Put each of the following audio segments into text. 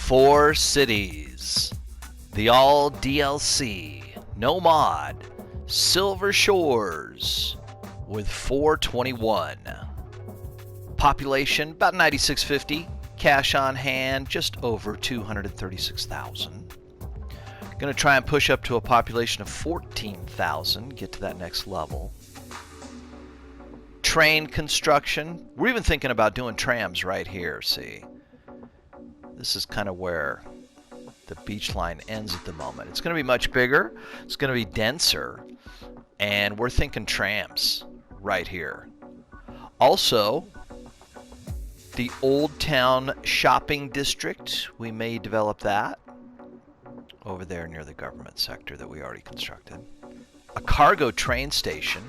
4 cities. The all DLC, no mod, Silver Shores with 421. Population about 9650. Cash on hand just over 236,000. Going to try and push up to a population of 14,000, get to that next level. Train construction. We're even thinking about doing trams right here, see. This is kind of where the beach line ends at the moment. It's going to be much bigger, it's going to be denser, and we're thinking trams right here. Also, the Old Town Shopping District, we may develop that over there near the government sector that we already constructed. A cargo train station,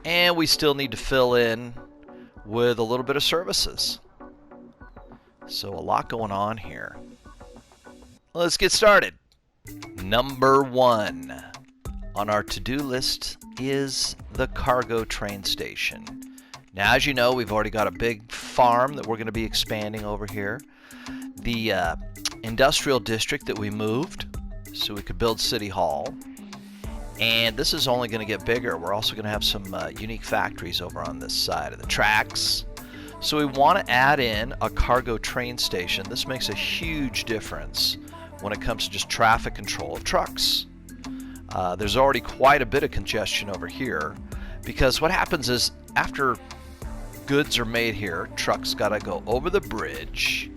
and we still need to fill in with a little bit of services. So a lot going on here. Let's get started. Number 1 on our to-do list is the cargo train station. Now, as you know, we've already got a big farm that we're going to be expanding over here. The industrial district that we moved so we could build City Hall. And this is only going to get bigger. We're also going to have some unique factories over on this side of the tracks. So we want to add in a cargo train station. This makes a huge difference when it comes to just traffic control of trucks. There's already quite a bit of congestion over here because what happens is after goods are made here, trucks got to go over the bridge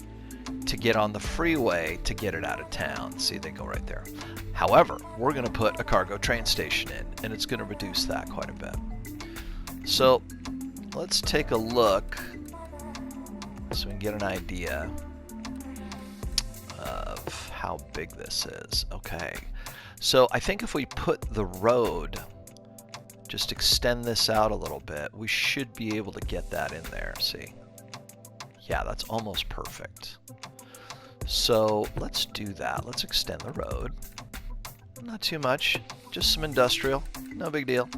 to get on the freeway to get it out of town. See, they go right there. However, we're going to put a cargo train station in, and it's going to reduce that quite a bit. So let's take a look so we can get an idea of how big this is. Okay, so I think if we put the road, just extend this out a little bit, we should be able to get that in there. See? Yeah, that's almost perfect. So let's do that. Let's extend the road. Not too much, just some industrial, no big deal.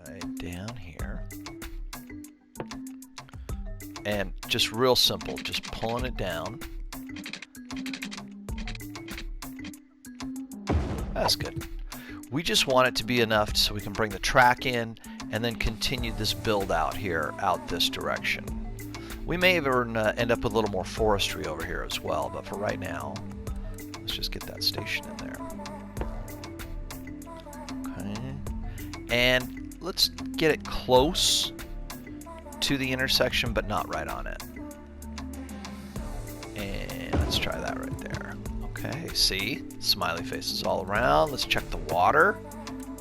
Right down here. And just real simple, just pulling it down. That's good. We just want it to be enough so we can bring the track in and then continue this build out here, out this direction. We may even end up with a little more forestry over here as well, but for right now, let's just get that station in there. Okay. And let's get it close to the intersection, but not right on it. And let's try that right there. Okay, see? Smiley faces all around. Let's check the water.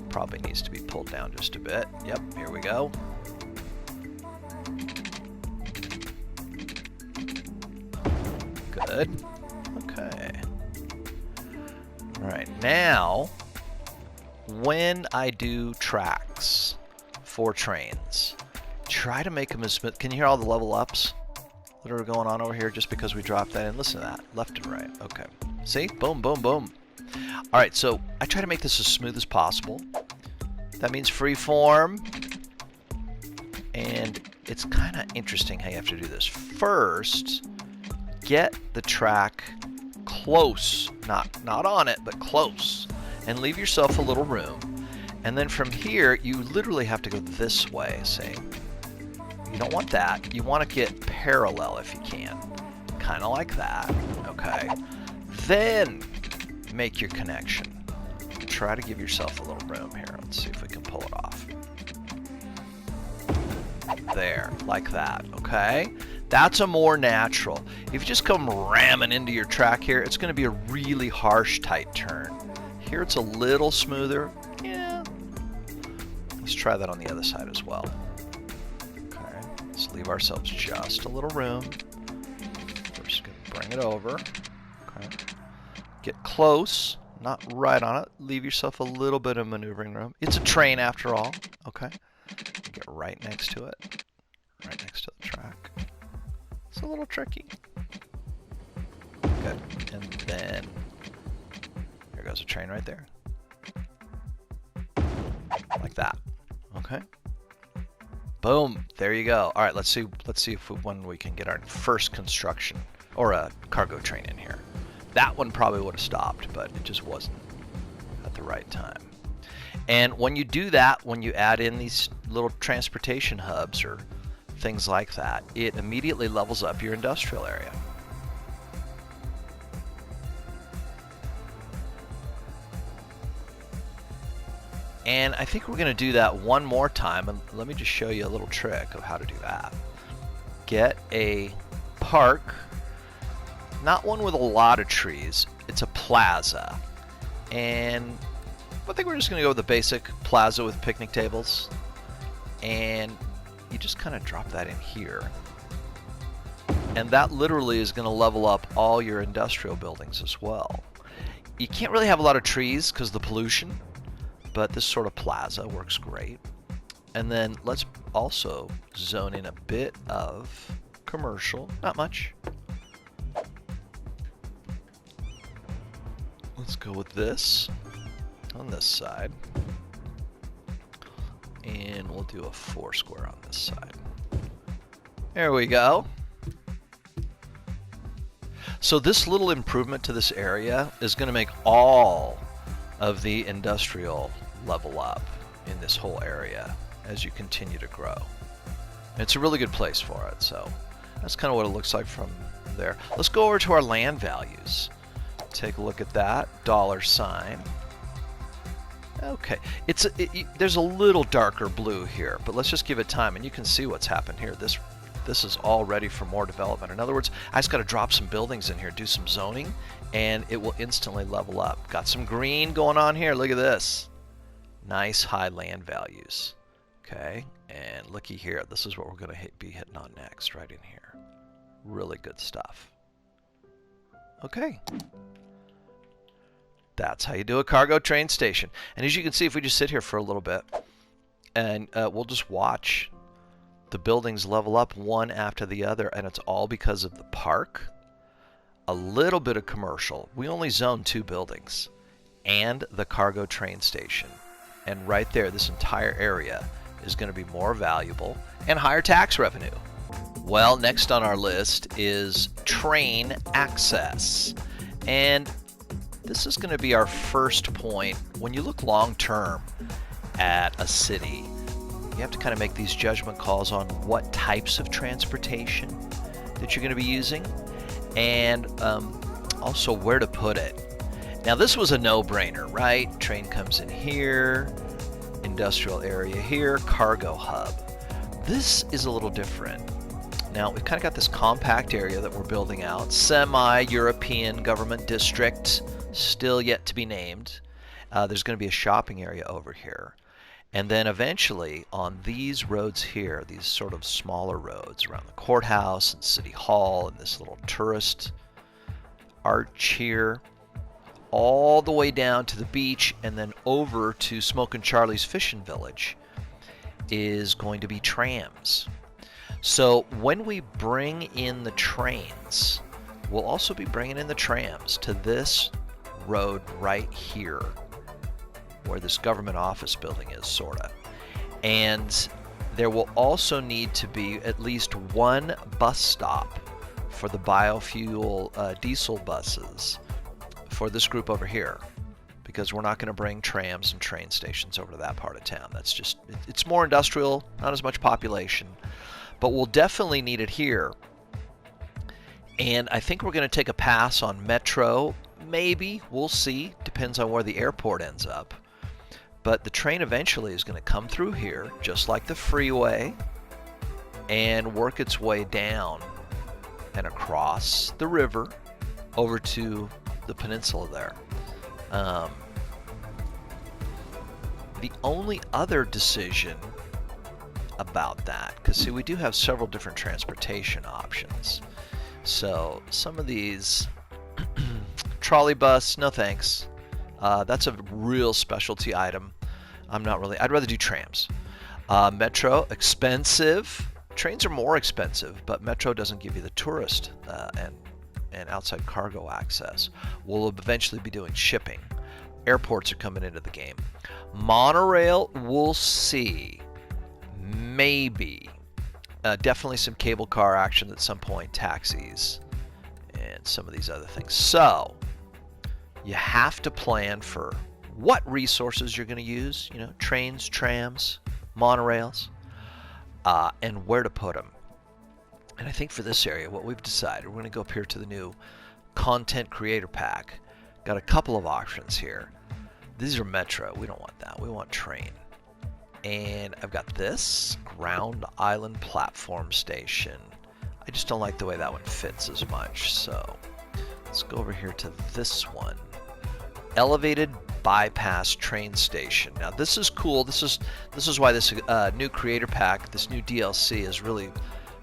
Probably needs to be pulled down just a bit. Yep, here we go. Good. Okay. All right, now, when I do tracks for trains, try to make them as smooth. Can you hear all the level ups that are going on over here just because we dropped that in? Listen to that, left and right. Okay. See? Boom, boom, boom. All right, so I try to make this as smooth as possible. That means free form. And it's kind of interesting how you have to do this. First, get the track close, not on it, but close, and leave yourself a little room. And then from here, you literally have to go this way, see? You don't want that. You want to get parallel if you can. Kind of like that, okay? Then make your connection. Try to give yourself a little room here. Let's see if we can pull it off. There, like that, okay? That's a more natural. If you just come ramming into your track here, it's going to be a really harsh, tight turn. Here it's a little smoother. Yeah. Let's try that on the other side as well. Okay, let's leave ourselves just a little room. We're just going to bring it over. Okay. Get close, not right on it. Leave yourself a little bit of maneuvering room. It's a train after all. Okay. Get right next to it. Right next to the track. It's a little tricky. Good. And then there goes a train right there. Like that. Okay. Boom. There you go. All right, let's see if when we can get our first construction or a cargo train in here. That one probably would have stopped, but it just wasn't at the right time. And when you do that, when you add in these little transportation hubs or things like that, it immediately levels up your industrial area. And I think we're going to do that one more time, and let me just show you a little trick of how to do that. Get a park, not one with a lot of trees, it's a plaza. And I think we're just going to go with the basic plaza with picnic tables. And you just kind of drop that in here. And that literally is going to level up all your industrial buildings as well. You can't really have a lot of trees because of the pollution, but this sort of plaza works great. And then let's also zone in a bit of commercial, not much. Let's go with this on this side. And we'll do a 4 square on this side. There we go. So this little improvement to this area is going to make all of the industrial level up in this whole area as you continue to grow. It's a really good place for it, so that's kind of what it looks like from there. Let's go over to our land values. Take a look at that. $sign. Okay, there's a little darker blue here, but let's just give it time, and you can see what's happened here. This is all ready for more development. In other words, I just got to drop some buildings in here, do some zoning, and it will instantly level up. Got some green going on here. Look at this. Nice high land values. Okay, and looky here. This is what we're going to be hitting on next, right in here. Really good stuff. Okay. That's how you do a cargo train station. And as you can see, if we just sit here for a little bit, and we'll just watch the buildings level up one after the other, and it's all because of the park, a little bit of commercial. We only zone 2 buildings, and the cargo train station. And right there, this entire area is going to be more valuable and higher tax revenue. Well, next on our list is train access. And this is going to be our first point. When you look long term at a city, you have to kind of make these judgment calls on what types of transportation that you're going to be using, and also where to put it. Now this was a no-brainer, right? Train comes in here, industrial area here, cargo hub. This is a little different. Now we've kind of got this compact area that we're building out, semi-European government district, still yet to be named. There's going to be a shopping area over here. And then eventually on these roads here, these sort of smaller roads around the courthouse and city hall and this little tourist arch here, all the way down to the beach and then over to Smokin' Charlie's fishing village is going to be trams. So when we bring in the trains, we'll also be bringing in the trams to this road right here where this government office building is, sorta. And there will also need to be at least one bus stop for the biofuel diesel buses for this group over here, because we're not going to bring trams and train stations over to that part of town. That's just, it's more industrial, not as much population, but we'll definitely need it here. And I think we're going to take a pass on metro, maybe, we'll see, depends on where the airport ends up. But the train eventually is going to come through here, just like the freeway, and work its way down and across the river over to the peninsula there. The only other decision about that, because see, we do have several different transportation options. So some of these trolley bus, no thanks. That's a real specialty item. I'm not really, I'd rather do trams. Metro, expensive. Trains are more expensive, but Metro doesn't give you the tourist and outside cargo access. We'll eventually be doing shipping. Airports are coming into the game. Monorail, we'll see. Maybe. Definitely some cable car action at some point, taxis. and some of these other things. So you have to plan for what resources you're going to use, you know, trains, trams, monorails, and where to put them. And I think for this area, what we've decided, we're going to go up here to the new content creator pack. Got a couple of options here. These are metro. We don't want that. We want train. And I've got this ground island platform station. I just don't like the way that one fits as much. So let's go over here to this one. Elevated bypass train station. Now this is cool. This is why this new creator pack, this new DLC is really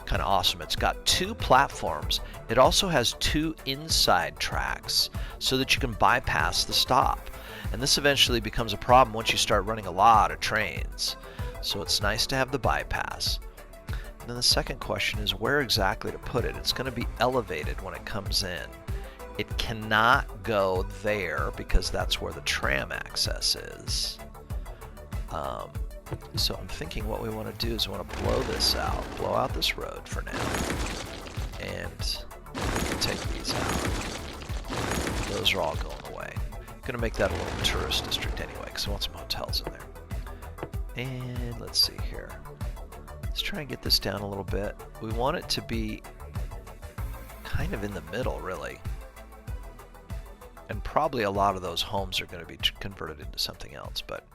kind of awesome. It's got 2 platforms. It also has 2 inside tracks so that you can bypass the stop. And this eventually becomes a problem once you start running a lot of trains. So it's nice to have the bypass. And then the second question is where exactly to put it. It's going to be elevated when it comes in. It cannot go there because that's where the tram access is. So I'm thinking what we want to do is we want to blow out this road for now, and we can take these out. Those are all going away. I'm going to make that a little tourist district anyway because I want some hotels in there. And let's see here. Let's try and get this down a little bit. We want it to be kind of in the middle, really. And probably a lot of those homes are going to be converted into something else, but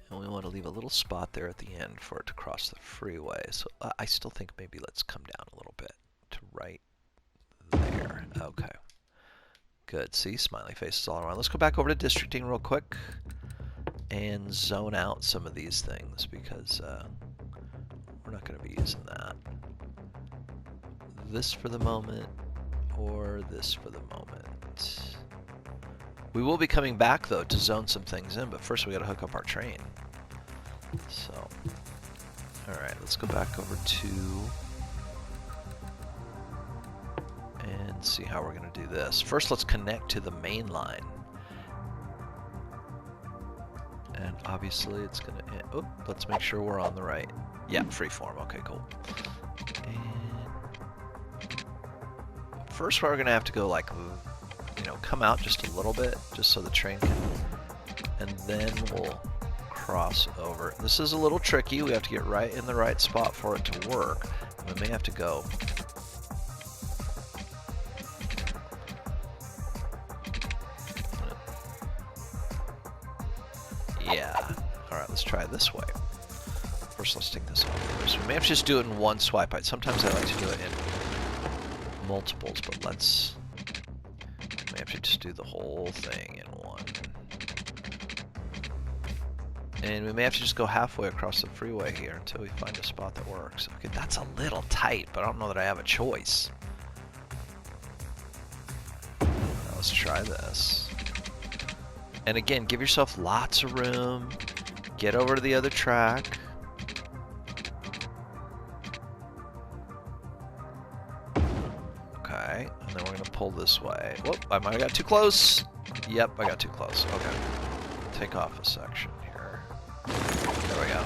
and we want to leave a little spot there at the end for it to cross the freeway. So I still think maybe let's come down a little bit to right there. Okay. Good. See, smiley faces all around. Let's go back over to districting real quick and zone out some of these things because we're not going to be using that. This for the moment or this for the moment. We will be coming back though to zone some things in, but first we got to hook up our train. So, all right, let's go back over to and see how we're going to do this. First, let's connect to the main line, and obviously it's going to. Oh, let's make sure we're on the right. Yeah, freeform. Okay, cool. And first, we're going to have to go like, you know, come out just a little bit, just so the train can, and then we'll cross over. This is a little tricky. We have to get right in the right spot for it to work. We may have to go. Yeah. All right, let's try it this way. First, let's take this off first. We may have to just do it in one swipe. Sometimes I like to do it in multiples, but let's. We have to just do the whole thing in one. And we may have to just go halfway across the freeway here until we find a spot that works. Okay, that's a little tight, but I don't know that I have a choice. Now let's try this. And again, give yourself lots of room. Get over to the other track. Okay, and then we're going to pull this way. Whoop, I might have got too close. Yep, I got too close. Okay. Take off a section here. There we go.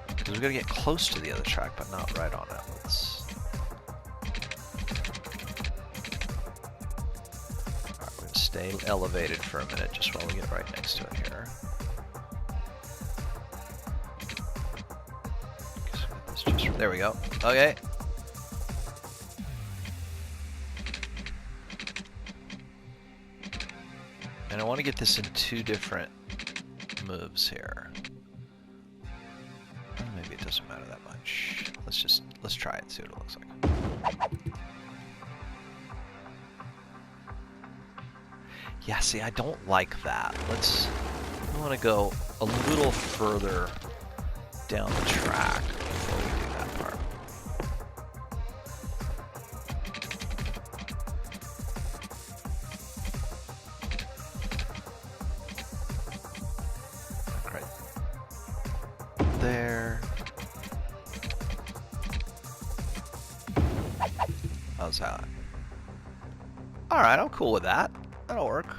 Because we're going to get close to the other track, but not right on it. Let's... Alright, we're going to stay elevated for a minute just while we get right next to it here. There we go. Okay. And I want to get this in 2 different moves here. Maybe it doesn't matter that much. Let's try it and see what it looks like. Yeah, see, I don't like that. I want to go a little further down the track before we do that part. Right there. How's that? Alright, I'm cool with that. That'll work.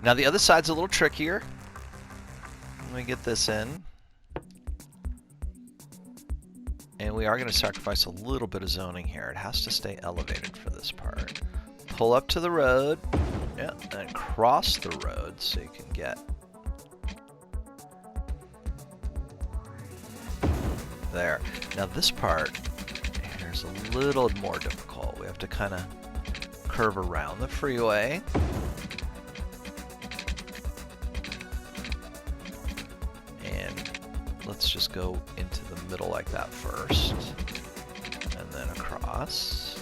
Now the other side's a little trickier. Let me get this in. And we are going to sacrifice a little bit of zoning here. It has to stay elevated for this part. Pull up to the road. Yeah, and cross the road so you can get there. Now this part here is a little more difficult. We have to kind of curve around the freeway. And let's just go into the middle like that first. And then across.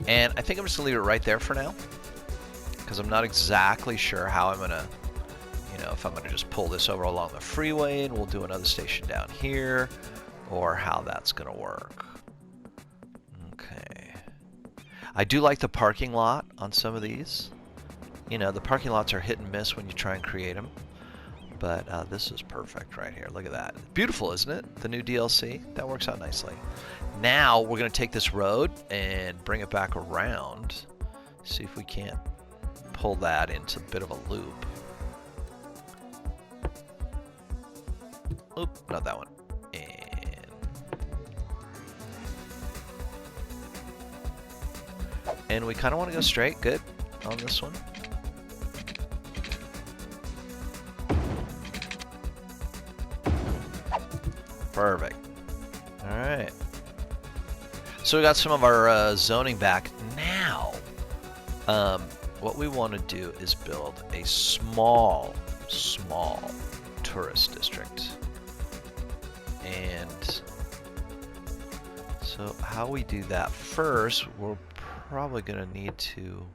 And I think I'm just going to leave it right there for now. Because I'm not exactly sure how I'm going to, you know, if I'm going to just pull this over along the freeway and we'll do another station down here. Or how that's going to work. Okay. I do like the parking lot on some of these. You know, the parking lots are hit and miss when you try and create them. But this is perfect right here. Look at that. Beautiful, isn't it? The new DLC. That works out nicely. Now we're going to take this road and bring it back around. See if we can't pull that into a bit of a loop. Oop, not that one. And we kind of want to go straight. Good on this one. Perfect. All right. So we got some of our zoning back. Now, what we want to do is build a small tourist district. And so how we do that first, we're probably going to need to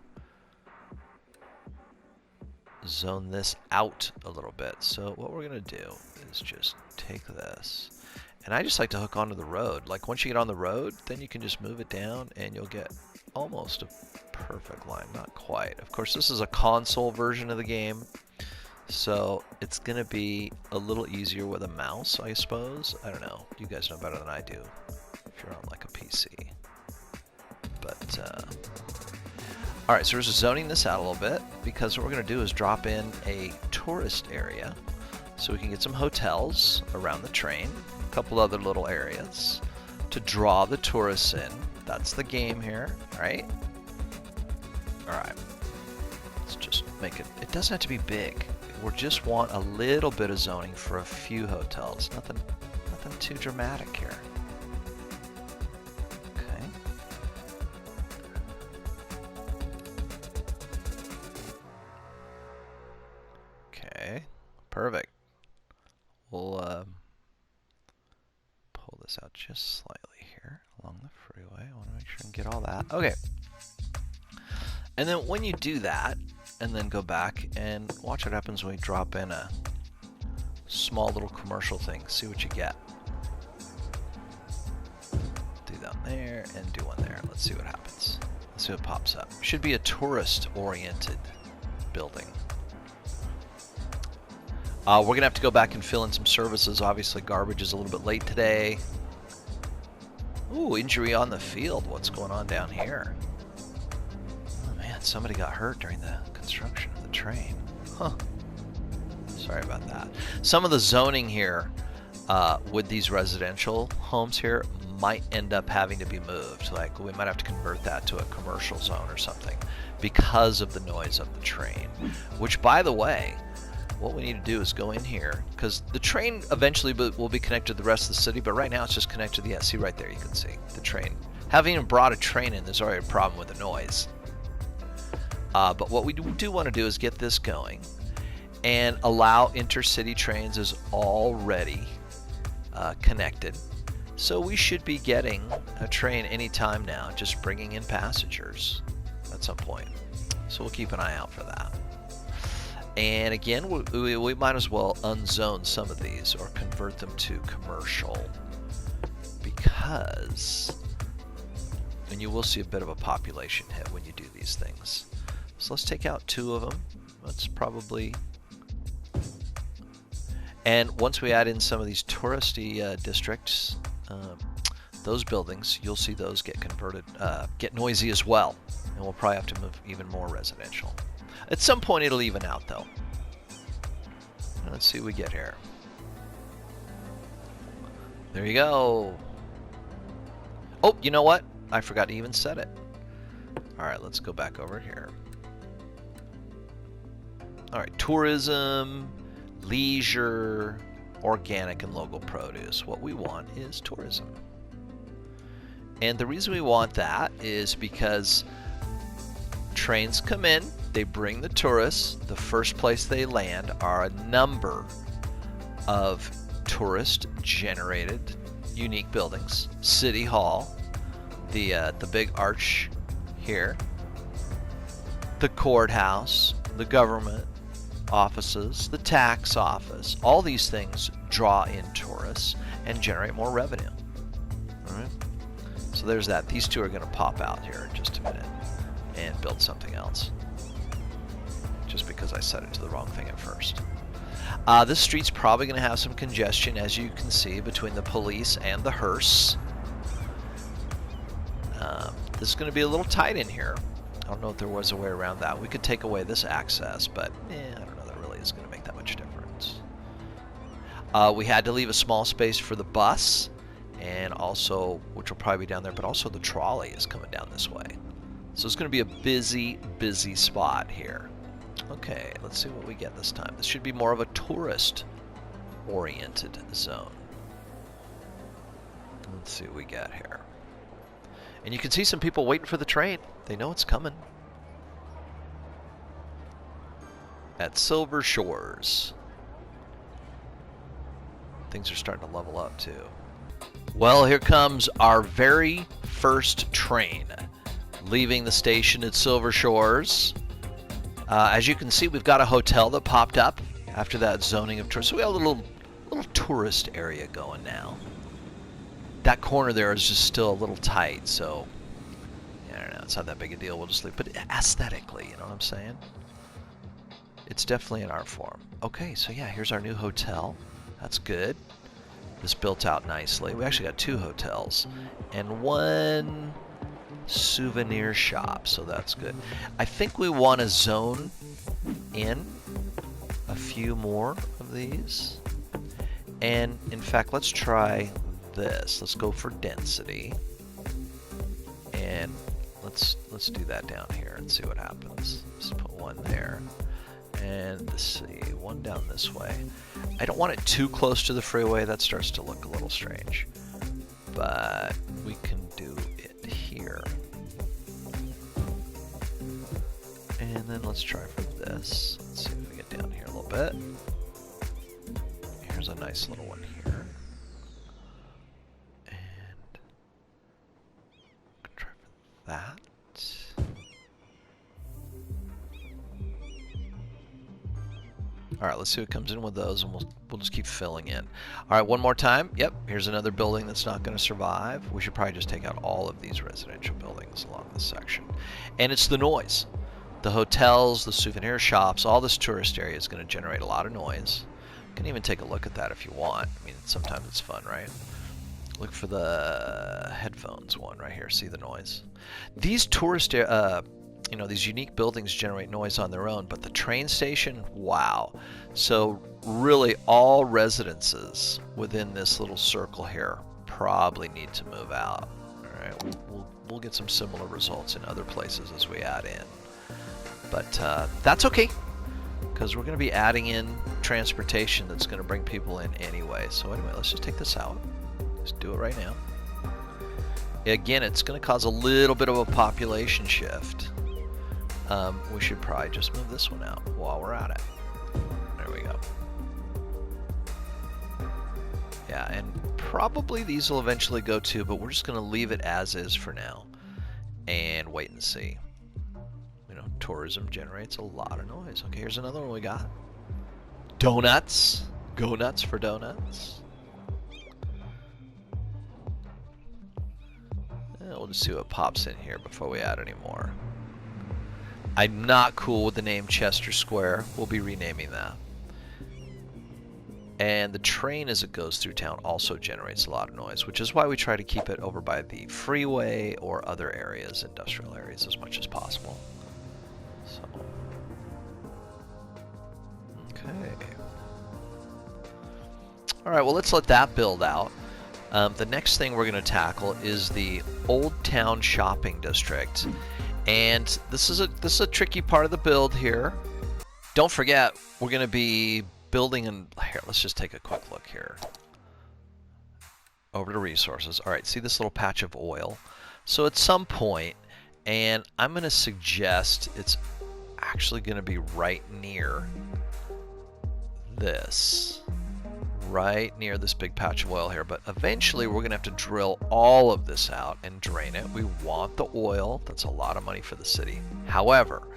zone this out a little bit. So what we're going to do is just take this. And I just like to hook onto the road. Like once you get on the road, then you can just move it down and you'll get almost a perfect line. Not quite. Of course, this is a console version of the game. So it's going to be a little easier with a mouse, I suppose. I don't know. You guys know better than I do if you're on like a PC. But, alright, so we're just zoning this out a little bit because what we're going to do is drop in a tourist area so we can get some hotels around the train, a couple other little areas to draw the tourists in. That's the game here, right? Alright, let's just make it, it doesn't have to be big. We just want a little bit of zoning for a few hotels. Nothing too dramatic here. Okay. Okay, perfect. We'll pull this out just slightly here along the freeway. I want to make sure I can get all that. Okay. And then when you do that, and then go back and watch what happens when we drop in a small little commercial thing. See what you get. Do that there and do one there. Let's see what happens. Let's see what pops up. Should be a tourist-oriented building. We're going to have to go back and fill in some services. Obviously, garbage is a little bit late today. Ooh, injury on the field. What's going on down here? Oh, man, somebody got hurt during the construction of the train. Huh. Sorry about that. Some of the zoning here with these residential homes here might end up having to be moved. Like we might have to convert that to a commercial zone or something because of the noise of the train. Which, by the way, what we need to do is go in here because the train eventually will be connected to the rest of the city, but right now it's just connected to the, see right there, you can see the train. Having even brought a train in, there's already a problem with the noise. But what we do want to do is get this going and allow intercity trains is already connected. So we should be getting a train anytime now, just bringing in passengers at some point. So we'll keep an eye out for that. And again, we might as well unzone some of these or convert them to commercial because, and you will see a bit of a population hit when you do these things. So let's take out 2 of them. Let's probably, and once we add in some of these touristy districts, those buildings, you'll see those get converted, get noisy as well. And we'll probably have to move even more residential. At some point it'll even out though. Let's see what we get here. There you go. Oh, you know what? I forgot to even set it. All right, let's go back over here. All right, tourism, leisure, organic, and local produce. What we want is tourism. And the reason we want that is because trains come in, they bring the tourists. The first place they land are a number of tourist-generated unique buildings. City Hall, the big arch here, the courthouse, the government offices, the tax office. All these things draw in tourists and generate more revenue. All right. So there's that. These two are going to pop out here in just a minute and build something else. Just because I set it to the wrong thing at first. This street's probably going to have some congestion, as you can see, between the police and the hearse. This is going to be a little tight in here. I don't know if there was a way around that. We could take away this access, but I don't know that really is going to make that much difference. We had to leave a small space for the bus, and also, which will probably be down there, but also the trolley is coming down this way. So it's going to be a busy, busy spot here. Okay, let's see what we get this time. This should be more of a tourist-oriented zone. Let's see what we get here. And you can see some people waiting for the train. They know it's coming. At Silver Shores. Things are starting to level up, too. Well, here comes our very first train leaving the station at Silver Shores. As you can see, we've got a hotel that popped up after that zoning of tourists. So we got a little tourist area going now. That corner there is just still a little tight, so I don't know, it's not that big a deal. We'll just leave. But aesthetically, you know what I'm saying? It's definitely an art form. Okay, so yeah, here's our new hotel. That's good. This built out nicely. We actually got 2 hotels and 1 souvenir shop, so that's good. I think we want to zone in a few more of these. And in fact, let's try this. Let's go for density. And let's do that down here and see what happens. Let's put 1 there. And let's see, 1 down this way. I don't want it too close to the freeway. That starts to look a little strange. But we can do it here. And then let's try for this. Let's see if we get down here a little bit. Here's a nice little one here. And try for that. All right, let's see what comes in with those, and we'll just keep filling in. All right, one more time. Yep, here's another building that's not going to survive. We should probably just take out all of these residential buildings along this section. And it's the noise. The hotels, the souvenir shops, all this tourist area is going to generate a lot of noise. You can even take a look at that if you want. I mean, sometimes it's fun, right? Look for the headphones one right here. See the noise? These tourist you know, these unique buildings generate noise on their own, but the train station, wow. So really all residences within this little circle here probably need to move out. All right, we'll get some similar results in other places as we add in. But that's okay, because we're going to be adding in transportation that's going to bring people in anyway. So anyway, let's just take this out. Just do it right now. Again, it's going to cause a little bit of a population shift. We should probably just move this one out while we're at it. There we go. Yeah, and probably these will eventually go too, but we're just going to leave it as is for now and wait and see. You know, tourism generates a lot of noise. Okay, here's another one we got. Donuts. Go nuts for donuts. We'll just see what pops in here before we add any more. I'm not cool with the name Chester Square. We'll be renaming that. And the train as it goes through town also generates a lot of noise, which is why we try to keep it over by the freeway or other areas, industrial areas, as much as possible. So, okay. All right, well, let's let that build out. The next thing we're going to tackle is the Old Town Shopping District. And this is a tricky part of the build here. Don't forget, we're going to be building in here. Let's just take a quick look here. Over to resources. All right, see this little patch of oil? So at some point, and I'm going to suggest it's actually going to be right near this. Right near this big patch of oil here, but eventually we're going to have to drill all of this out and drain it. We want the oil. That's a lot of money for the city. However,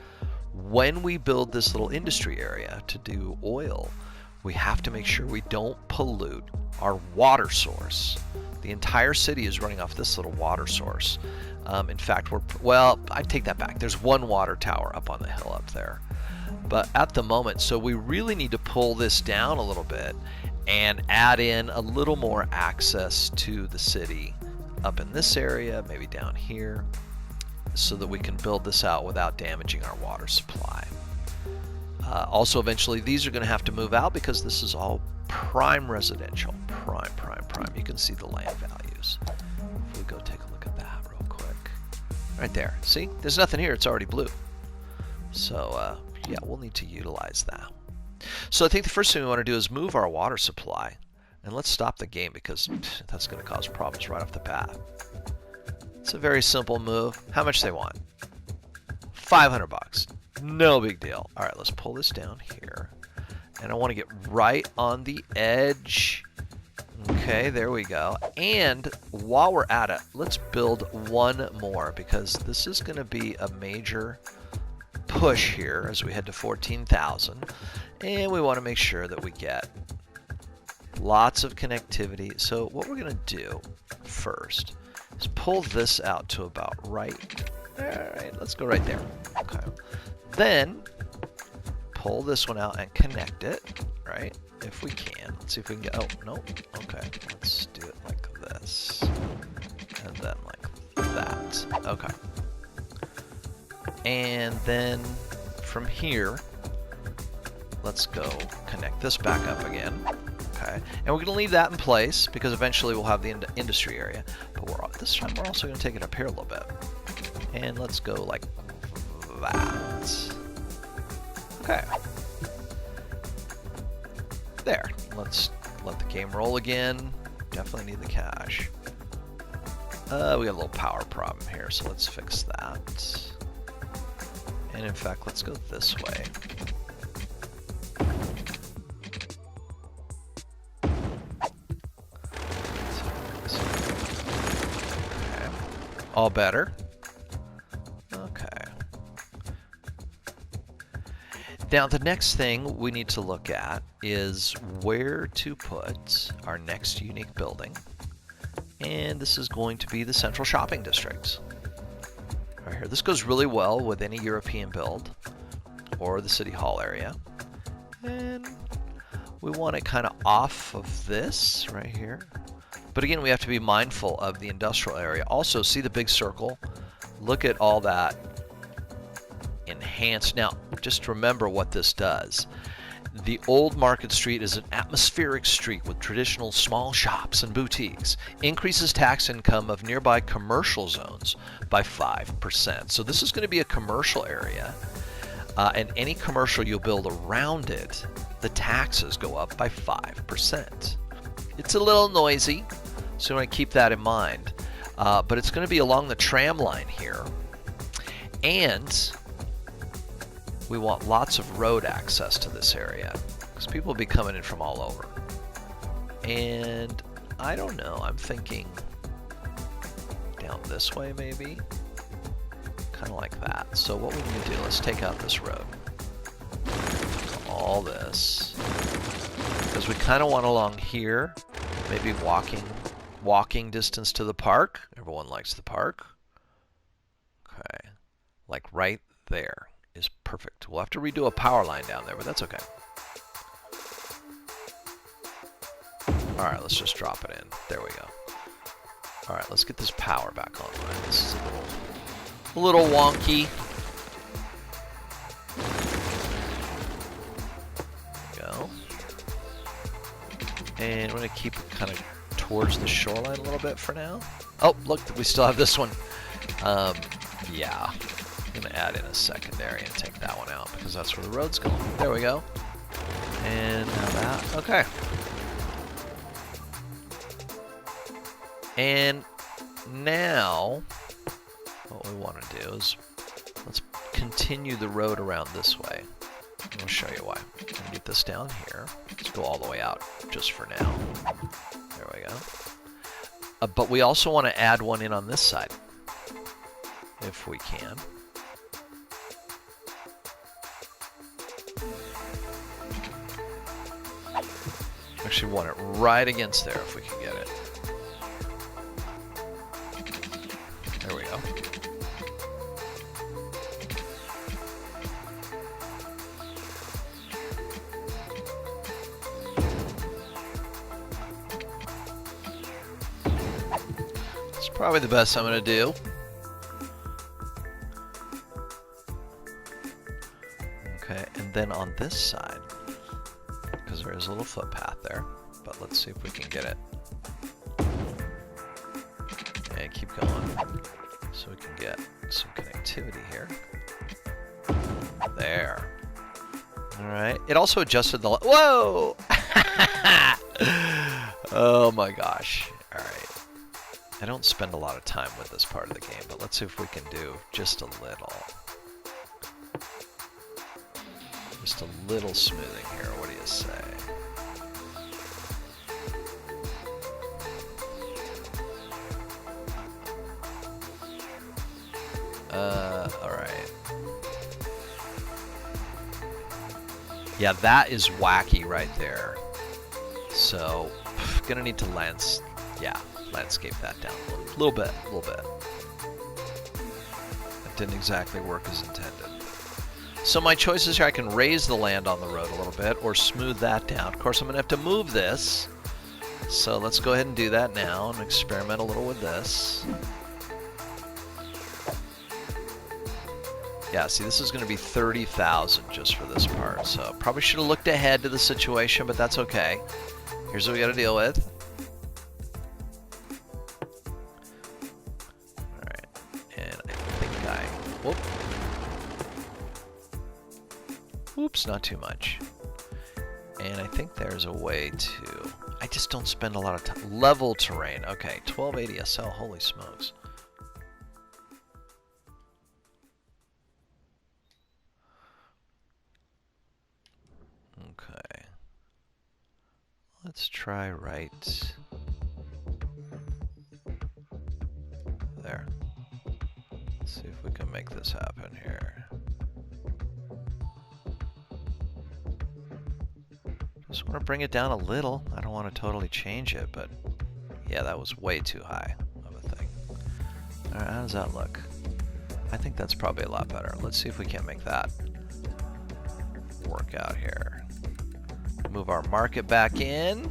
when we build this little industry area to do oil, we have to make sure we don't pollute our water source. The entire city is running off this little water source. In fact, well, I take that back. There's one water tower up on the hill up there. But at the moment, so we really need to pull this down a little bit and add in a little more access to the city up in this area, maybe down here, so that we can build this out without damaging our water supply. Also, eventually, these are going to have to move out because this is all prime residential. Prime. You can see the land values. If we go take a look at that real quick. Right there. See? There's nothing here. It's already blue. So, yeah, we'll need to utilize that. So I think the first thing we want to do is move our water supply. And let's stop the game because that's going to cause problems right off the bat. It's a very simple move. How much they want? 500 bucks. No big deal. All right, let's pull this down here. And I want to get right on the edge. Okay, there we go. And while we're at it, let's build one more because this is going to be a major push here as we head to 14,000. And we want to make sure that we get lots of connectivity. So what we're going to do first is pull this out to about right. All right, let's go right there. Okay. Then pull this one out and connect it, right? If we can. Let's see if we can get, oh, no. Okay, let's do it like this. And then like that. Okay. And then from here, let's go connect this back up again. Okay. And we're going to leave that in place because eventually we'll have the industry area. But this time we're also going to take it up here a little bit. And let's go like that. Okay. There. Let's let the game roll again. Definitely need the cash. We got a little power problem here, so let's fix that. And in fact, let's go this way. Okay. All better. Okay. Now, the next thing we need to look at is where to put our next unique building. And this is going to be the Central Shopping District. Right here. This goes really well with any European build or the City Hall area. And we want it kind of off of this right here. But again, we have to be mindful of the industrial area. Also, see the big circle? Look at all that enhanced. Now, just remember what this does. The old Market Street is an atmospheric street with traditional small shops and boutiques. Increases tax income of nearby commercial zones by 5%. So this is going to be a commercial area. And any commercial you build around it, the taxes go up by 5%. It's a little noisy, so you want to keep that in mind. But it's going to be along the tram line here. And we want lots of road access to this area because people will be coming in from all over. And I don't know, I'm thinking down this way maybe, kind of like that. So what we need to do, let's take out this road, all this, because we kind of want along here, maybe walking distance to the park. Everyone likes the park. Okay, like right there is perfect. We'll have to redo a power line down there, but that's okay. All right, let's just drop it in. There we go. All right, let's get this power back online. This is a little wonky. There we go. And we're gonna keep it kind of towards the shoreline a little bit for now. Oh, look, we still have this one. Yeah, I'm gonna add in a secondary and take that one out because that's where the road's going. There we go. And now that, okay. And now, what we want to do is, let's continue the road around this way. I'll show you why. I'm gonna get this down here. Let's go all the way out just for now. There we go. But we also want to add one in on this side, if we can. Actually want it right against there if we can get it. There we go. It's probably the best I'm going to do. Okay, and then on this side, because there is a little footpath there, but let's see if we can get it. And keep going, so we can get some connectivity here. There. All right. It also adjusted the... Whoa! Oh my gosh. All right. I don't spend a lot of time with this part of the game, but let's see if we can do just a little. Just a little smoothing here. What do you say? Alright. Yeah, that is wacky right there. So, gonna need to landscape that down a little bit. That didn't exactly work as intended. So my choices here, I can raise the land on the road a little bit or smooth that down. Of course, I'm gonna have to move this. So let's go ahead and do that now and experiment a little with this. Yeah, see, this is going to be 30,000 just for this part, so probably should have looked ahead to the situation, but that's okay. Here's what we got to deal with. Alright, and I think Oops, not too much. And I think there's a way to... I just don't spend a lot of time. Level terrain. Okay, 1280 SL, holy smokes. Okay, let's try right there. Let's see if we can make this happen here. Just want to bring it down a little. I don't want to totally change it, but yeah, that was way too high of a thing. All right, how does that look? I think that's probably a lot better. Let's see if we can't make that work out here. Move our market back in.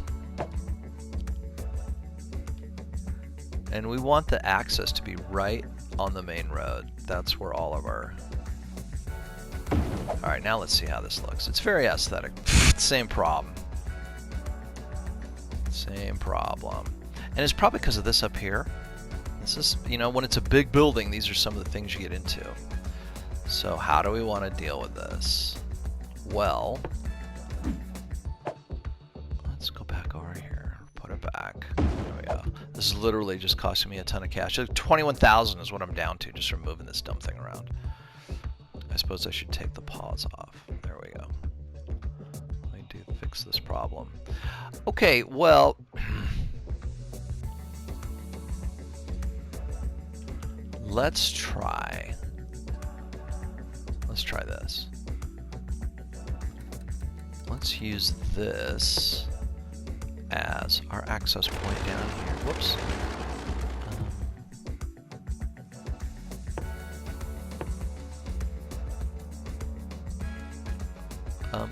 And we want the access to be right on the main road. That's where all of our... Alright, now let's see how this looks. It's very aesthetic. Same problem. Same problem. And it's probably because of this up here. This is, you know, when it's a big building, these are some of the things you get into. So how do we want to deal with this? Well... let's go back over here. Put it back. There we go. This is literally just costing me a ton of cash. 21,000 is what I'm down to just from moving this dumb thing around. I suppose I should take the pause off. There we go. I do fix this problem. Okay, well... let's try this. Let's use this as our access point down here. Whoops.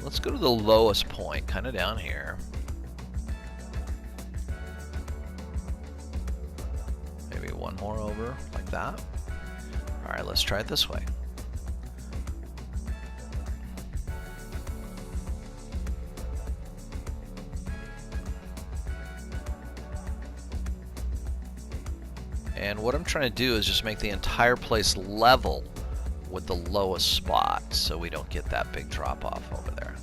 Let's go to the lowest point, kind of down here. Maybe one more over, like that. Alright, let's try it this way. And what I'm trying to do is just make the entire place level with the lowest spot so we don't get that big drop off over there.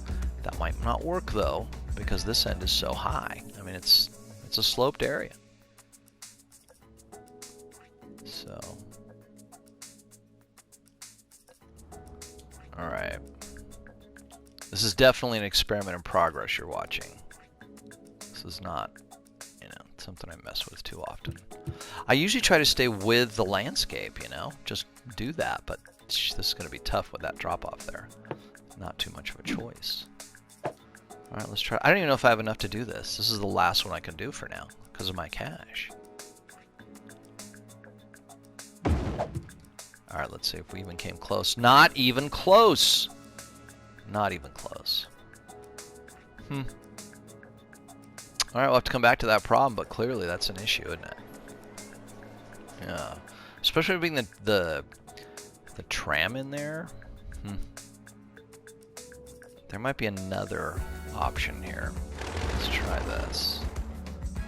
That might not work though, because this end is so high. I mean, it's a sloped area. So, all right. This is definitely an experiment in progress you're watching. This is not, you know, something I mess with too often. I usually try to stay with the landscape, you know, just do that, but this is going to be tough with that drop off there. Not too much of a choice. All right, let's try. I don't even know if I have enough to do this. This is the last one I can do for now because of my cash. All right, let's see if we even came close. Not even close. Not even close. All right, we'll have to come back to that problem, but clearly that's an issue, isn't it? Yeah. Especially being the tram in there. There might be another option here. Let's try this.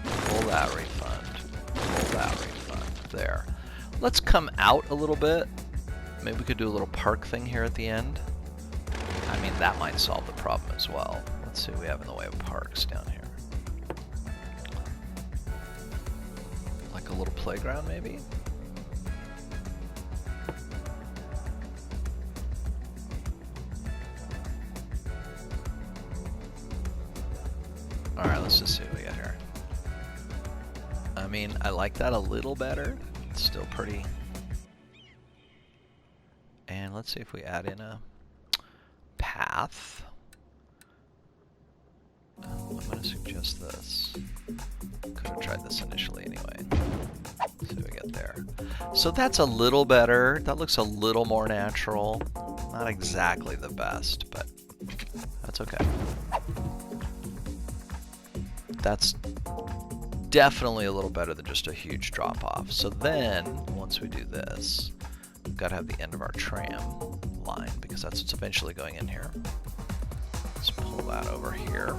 Pull that refund. Pull that refund. There. Let's come out a little bit. Maybe we could do a little park thing here at the end. I mean, that might solve the problem as well. Let's see what we have in the way of parks down here. Like a little playground, maybe? Alright, let's just see what we got here. I mean, I like that a little better. It's still pretty. And let's see if we add in a path. I'm going to suggest this. Could have tried this initially anyway. Let's see what we get there. So that's a little better. That looks a little more natural. Not exactly the best, but that's okay. That's definitely a little better than just a huge drop off. So then, once we do this, we've got to have the end of our tram line because that's what's eventually going in here. Let's pull that over here.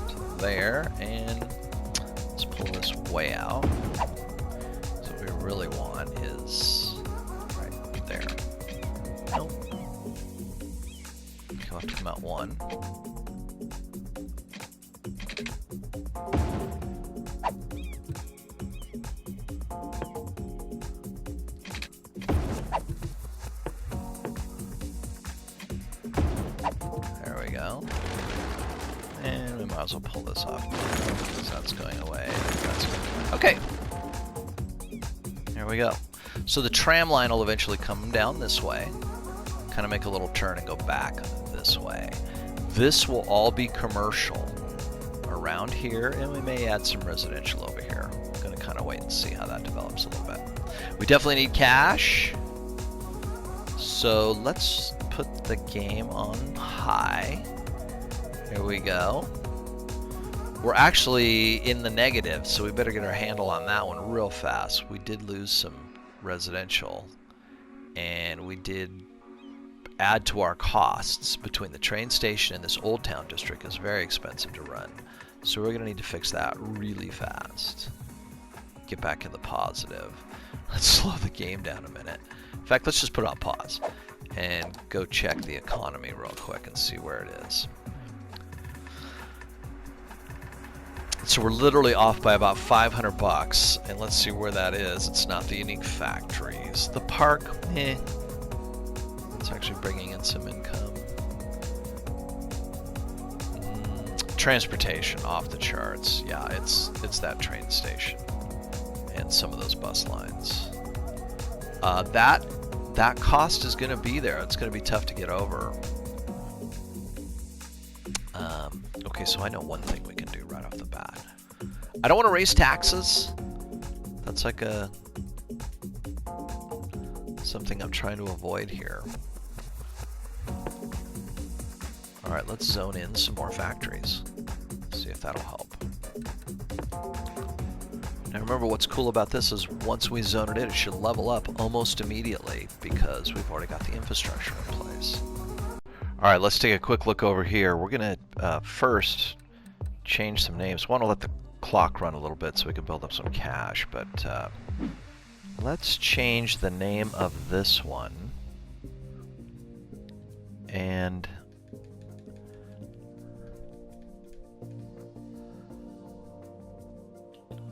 So there, and let's pull this way out. So what we really want is right there. Nope. You'll have to come out one. There we go. And we might as well pull this off because that's going away. That's going away. Okay. There we go. So the tram line will eventually come down this way, kind of make a little turn and go back this way. This will all be commercial around here, and we may add some residential over here. I'm going to kind of wait and see how that develops a little bit. We definitely need cash. So let's put the game on high. Here we go. We're actually in the negative, so we better get our handle on that one real fast. We did lose some residential, and we did add to our costs between the train station and this Old Town district. Is very expensive to run. So we're going to need to fix that really fast. Get back in the positive. Let's slow the game down a minute. In fact, let's just put it on pause and go check the economy real quick and see where it is. So we're literally off by about 500 bucks, and let's see where that is. It's not the unique factories. The park, it's actually bringing in some income. Transportation off the charts. Yeah, it's that train station and some of those bus lines. That cost is going to be there. It's going to be tough to get over. Okay, so I know one thing we can do right off the bat. I don't want to raise taxes. That's like something I'm trying to avoid here. All right, let's zone in some more factories. See if that'll help. Now remember, what's cool about this is once we zone it in, it should level up almost immediately because we've already got the infrastructure in place. All right, let's take a quick look over here. We're going to first change some names. I want to let the clock run a little bit so we can build up some cash, but let's change the name of this one. And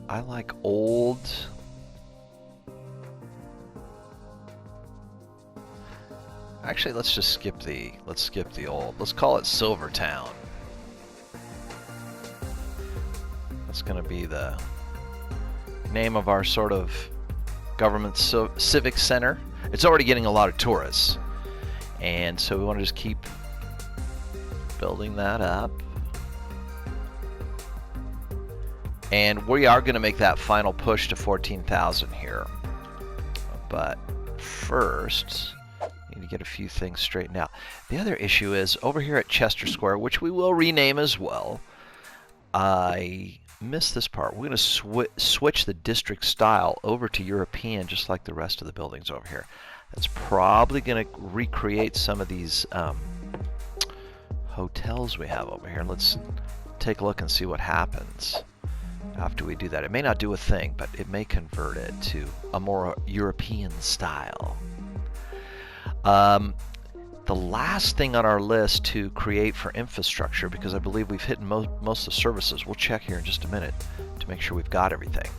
I like old. Actually, let's just skip the old. Let's call it Silvertown. That's going to be the name of our sort of government civic center. It's already getting a lot of tourists, and so we want to just keep building that up. And we are going to make that final push to 14,000 here. But first, we need to get a few things straightened out. The other issue is over here at Chester Square, which we will rename as well. I missed this part. We're going to switch the district style over to European, just like the rest of the buildings over here. That's probably going to recreate some of these hotels we have over here. Let's take a look and see what happens after we do that. It may not do a thing, but it may convert it to a more European style. The last thing on our list to create for infrastructure, because I believe we've hit most of the services, we'll check here in just a minute to make sure we've got everything,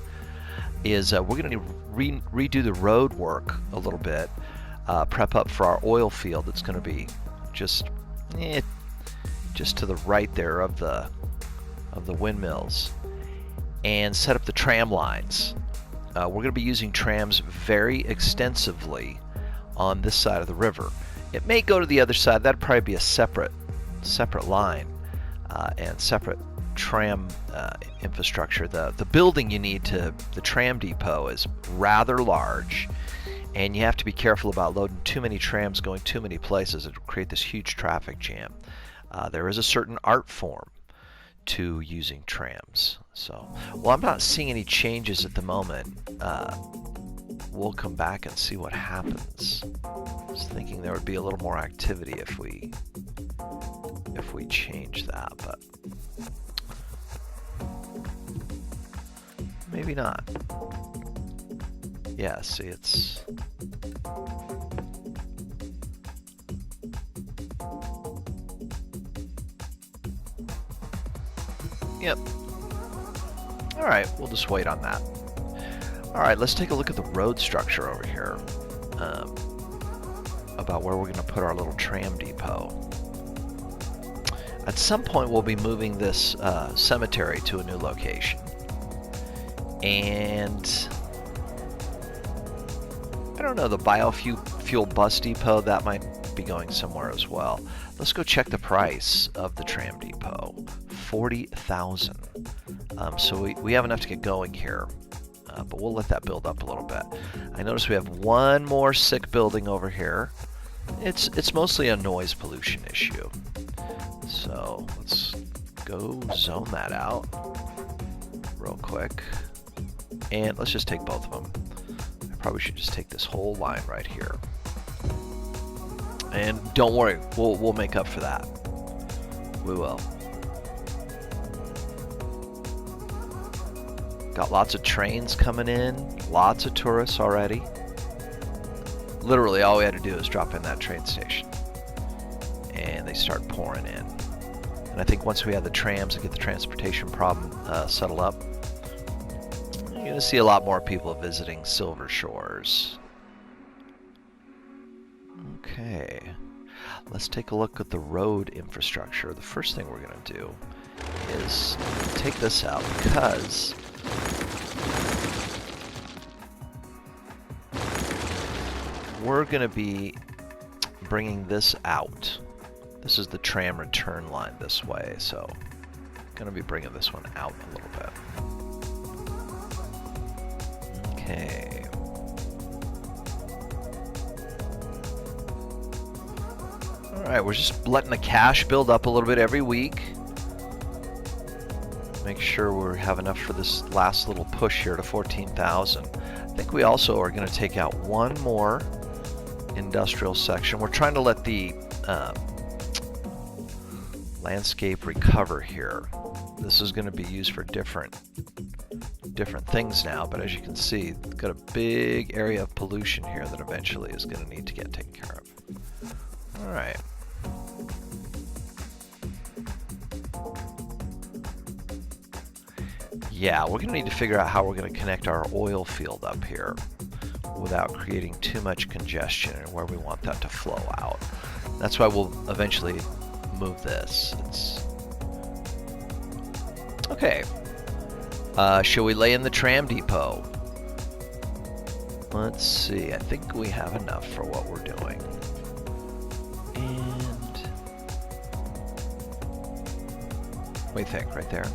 is we're going to redo the road work a little bit, prep up for our oil field that's going to be just to the right there of the windmills, and set up the tram lines. We're going to be using trams very extensively on this side of the river. It may go to the other side. That'd probably be a separate line and separate tram infrastructure. The building you need to the tram depot is rather large, and you have to be careful about loading too many trams going too many places. It will create this huge traffic jam. There is a certain art form to using trams. So, well, I'm not seeing any changes at the moment. We'll come back and see what happens. I was thinking there would be a little more activity if we change that, but maybe not. Yeah, see, it's yep. All right, we'll just wait on that. All right, let's take a look at the road structure over here, about where we're going to put our little tram depot. At some point, we'll be moving this cemetery to a new location. And I don't know, the biofuel bus depot, that might be going somewhere as well. Let's go check the price of the tram depot. 40,000. So we have enough to get going here. But we'll let that build up a little bit. I notice we have one more sick building over here. It's mostly a noise pollution issue. So let's go zone that out real quick. And let's just take both of them. I probably should just take this whole line right here. And don't worry, we'll make up for that. We will. Got lots of trains coming in, lots of tourists already. Literally all we had to do is drop in that train station and they start pouring in. And I think once we have the trams and get the transportation problem settled up, you're going to see a lot more people visiting Silver Shores. Okay, let's take a look at the road infrastructure. The first thing we're going to do is take this out because we're going to be bringing this out. This is the tram return line this way, so I'm going to be bringing this one out a little bit. Okay. Alright, we're just letting the cash build up a little bit every week. Make make sure we have enough for this last little push here to 14,000. I think we also are going to take out one more industrial section. We're trying to let the landscape recover here. This is going to be used for different things now, but as you can see, it's got a big area of pollution here that eventually is going to need to get taken care of. All right. Yeah, we're going to need to figure out how we're going to connect our oil field up here without creating too much congestion and where we want that to flow out. That's why we'll eventually move this. Okay. Shall we lay in the tram depot? Let's see. I think we have enough for what we're doing. And what do you think? Right there?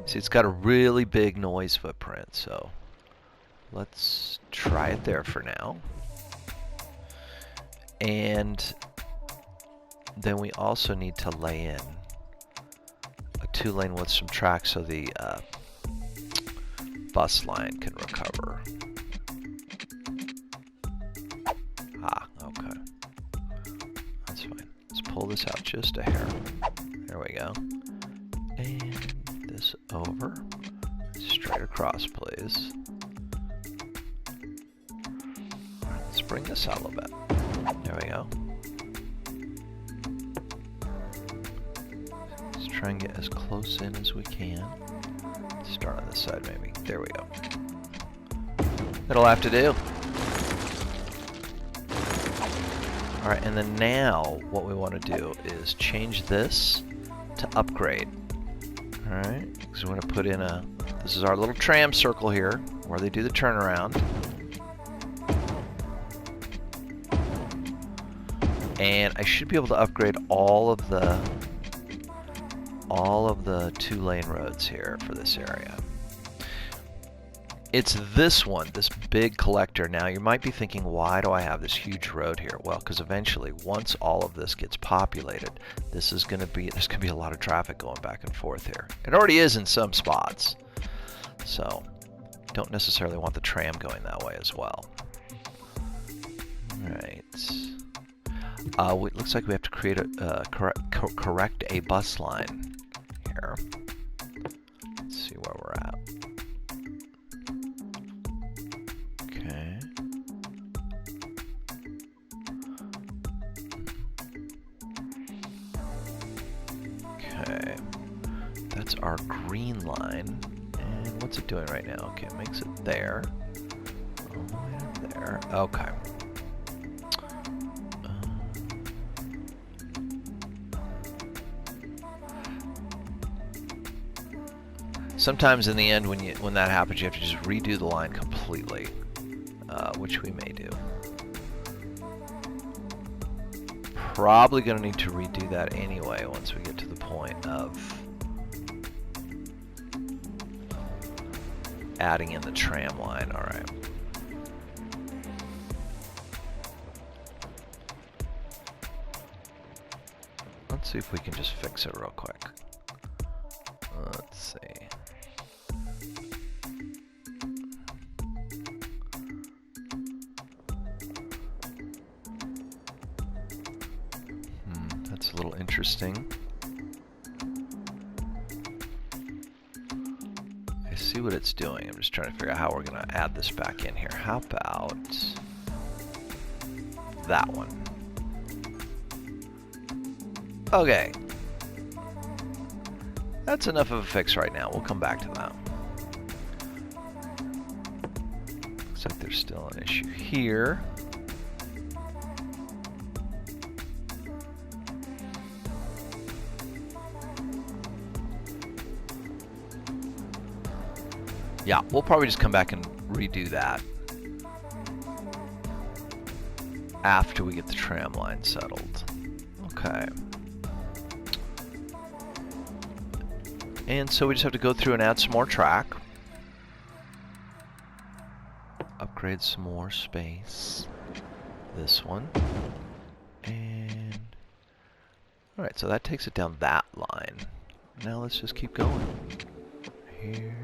See, it's got a really big noise footprint, so let's try it there for now. And then we also need to lay in a 2-lane with some tracks so the bus line can recover. Ah, okay. That's fine. Let's pull this out just a hair. There we go. And this over. Straight across, please. Let's bring this out a little bit. There we go. Let's try and get as close in as we can. Start on this side, maybe. There we go. That'll have to do. Alright, and then now what we want to do is change this to upgrade. Alright, so we're going to put in this is our little tram circle here, where they do the turnaround. And I should be able to upgrade all of the 2-lane roads here for this area. It's this one, this big collector. Now you might be thinking, why do I have this huge road here? Well, because eventually, once all of this gets populated, there's going to be a lot of traffic going back and forth here. It already is in some spots, so don't necessarily want the tram going that way as well. All right. It looks like we have to create correct a bus line here. Let's see where we're at. Okay. Okay. That's our green line. And what's it doing right now? Okay, it makes it there. All the way up there. Okay. Sometimes in the end, when that happens, you have to just redo the line completely, which we may do. Probably going to need to redo that anyway once we get to the point of adding in the tram line. All right. Let's see if we can just fix it real quick. Let's see. That's a little interesting. I see what it's doing. I'm just trying to figure out how we're going to add this back in here. How about that one? Okay. That's enough of a fix right now. We'll come back to that. Looks like there's still an issue here. Yeah, we'll probably just come back and redo that after we get the tram line settled. Okay. And so we just have to go through and add some more track. Upgrade some more space. This one. And Alright, so that takes it down that line. Now let's just keep going. Here.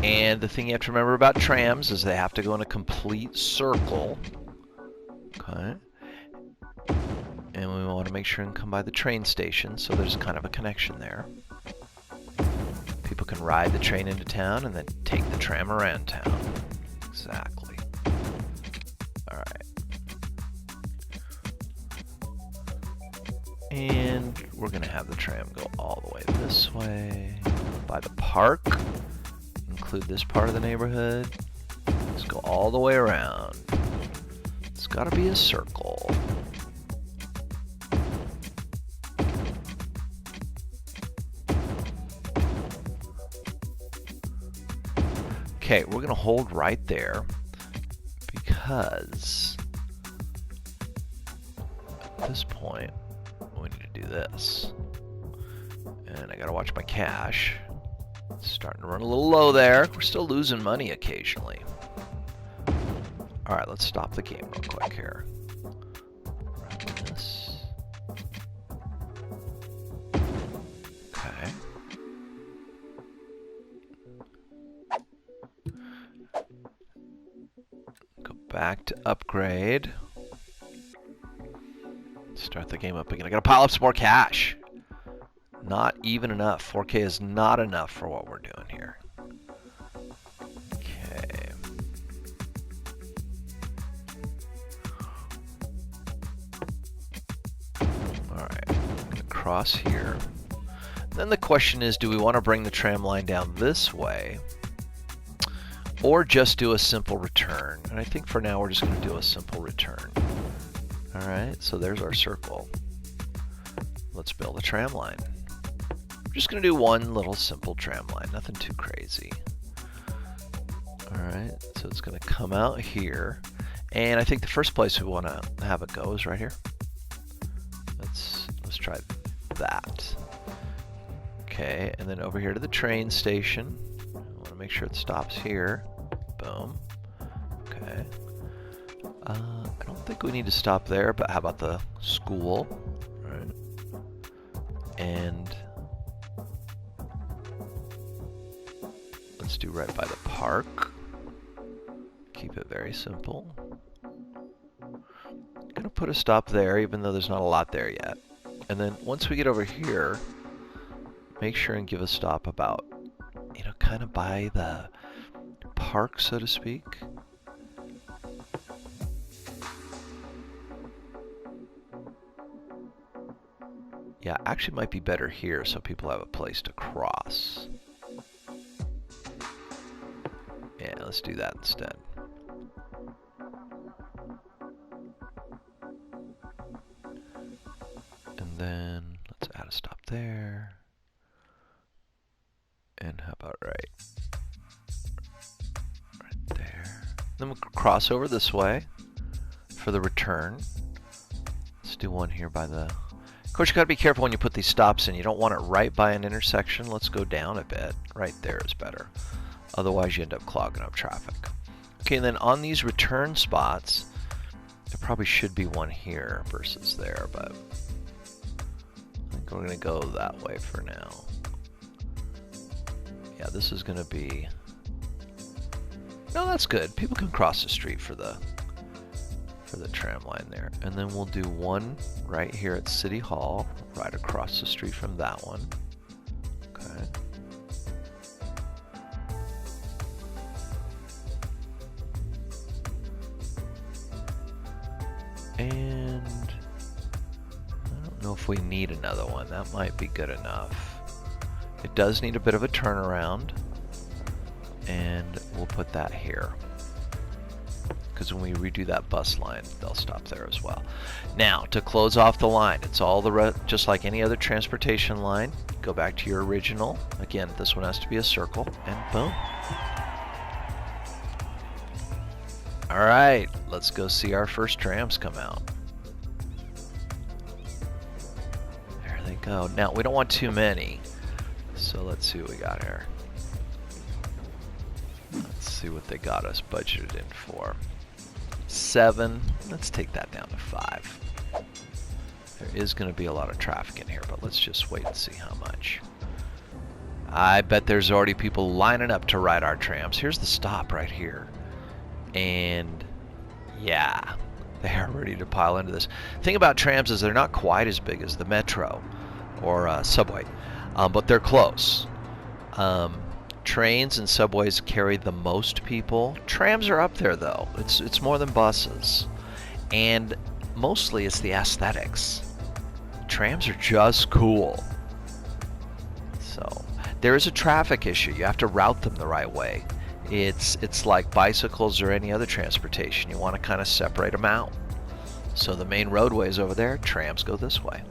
And the thing you have to remember about trams is they have to go in a complete circle. Okay. And we want to make sure and come by the train station, so there's kind of a connection there. People can ride the train into town and then take the tram around town. Exactly. Alright. And we're going to have the tram go all the way this way. By the park. Include this part of the neighborhood. Let's go all the way around. It's got to be a circle. Okay, we're going to hold right there because at this point we need to do this. And I got to watch my cash. It's starting to run a little low there. We're still losing money occasionally. Alright, let's stop the game real quick here. Run this. Okay. Go back to upgrade. Start the game up again. I gotta pile up some more cash. Not even enough. 4K is not enough for what we're doing here. Okay. Alright. I'm gonna cross here. Then the question is, do we want to bring the tram line down this way? Or just do a simple return? And I think for now we're just going to do a simple return. Alright, so there's our circle. Let's build a tram line. I'm just going to do one little simple tram line, nothing too crazy. Alright, so it's going to come out here. And I think the first place we want to have it go is right here. Let's try that. Okay, and then over here to the train station. I want to make sure it stops here. Boom. Okay. I don't think we need to stop there, but how about the school? Right. And let's do right by the park. Keep it very simple. Gonna put a stop there, even though there's not a lot there yet. And then once we get over here, make sure and give a stop about, kind of by the park, so to speak. Yeah, actually might be better here so people have a place to cross. Yeah, let's do that instead. And then let's add a stop there. And how about right there. Then we'll cross over this way for the return. Let's do one here by the... Of course, you got to be careful when you put these stops in. You don't want it right by an intersection. Let's go down a bit. Right there is better. Otherwise, you end up clogging up traffic. Okay, and then on these return spots, there probably should be one here versus there, but I think we're going to go that way for now. Yeah, this is going to be... No, that's good. People can cross the street for the tram line there. And then we'll do one right here at City Hall, right across the street from that one. Okay. And I don't know if we need another one. That might be good enough. It does need a bit of a turnaround, and we'll put that here. Because when we redo that bus line, they'll stop there as well. Now, to close off the line, it's all just like any other transportation line. Go back to your original. Again, this one has to be a circle, and boom. All right, let's go see our first trams come out. There they go. Now, we don't want too many, so let's see what we got here. Let's see what they got us budgeted in for. 7. Let's take that down to 5. There is going to be a lot of traffic in here, but let's just wait and see how much. I bet there's already people lining up to ride our trams. Here's the stop right here. And yeah, they are ready to pile into this. The thing about trams is they're not quite as big as the metro or subway, but they're close. Trains and subways carry the most people. Trams are up there though. It's more than buses. And mostly it's the aesthetics. Trams are just cool. So there is a traffic issue. You have to route them the right way. It's like bicycles or any other transportation. You want to kind of separate them out. So the main roadway is over there. Trams go this way.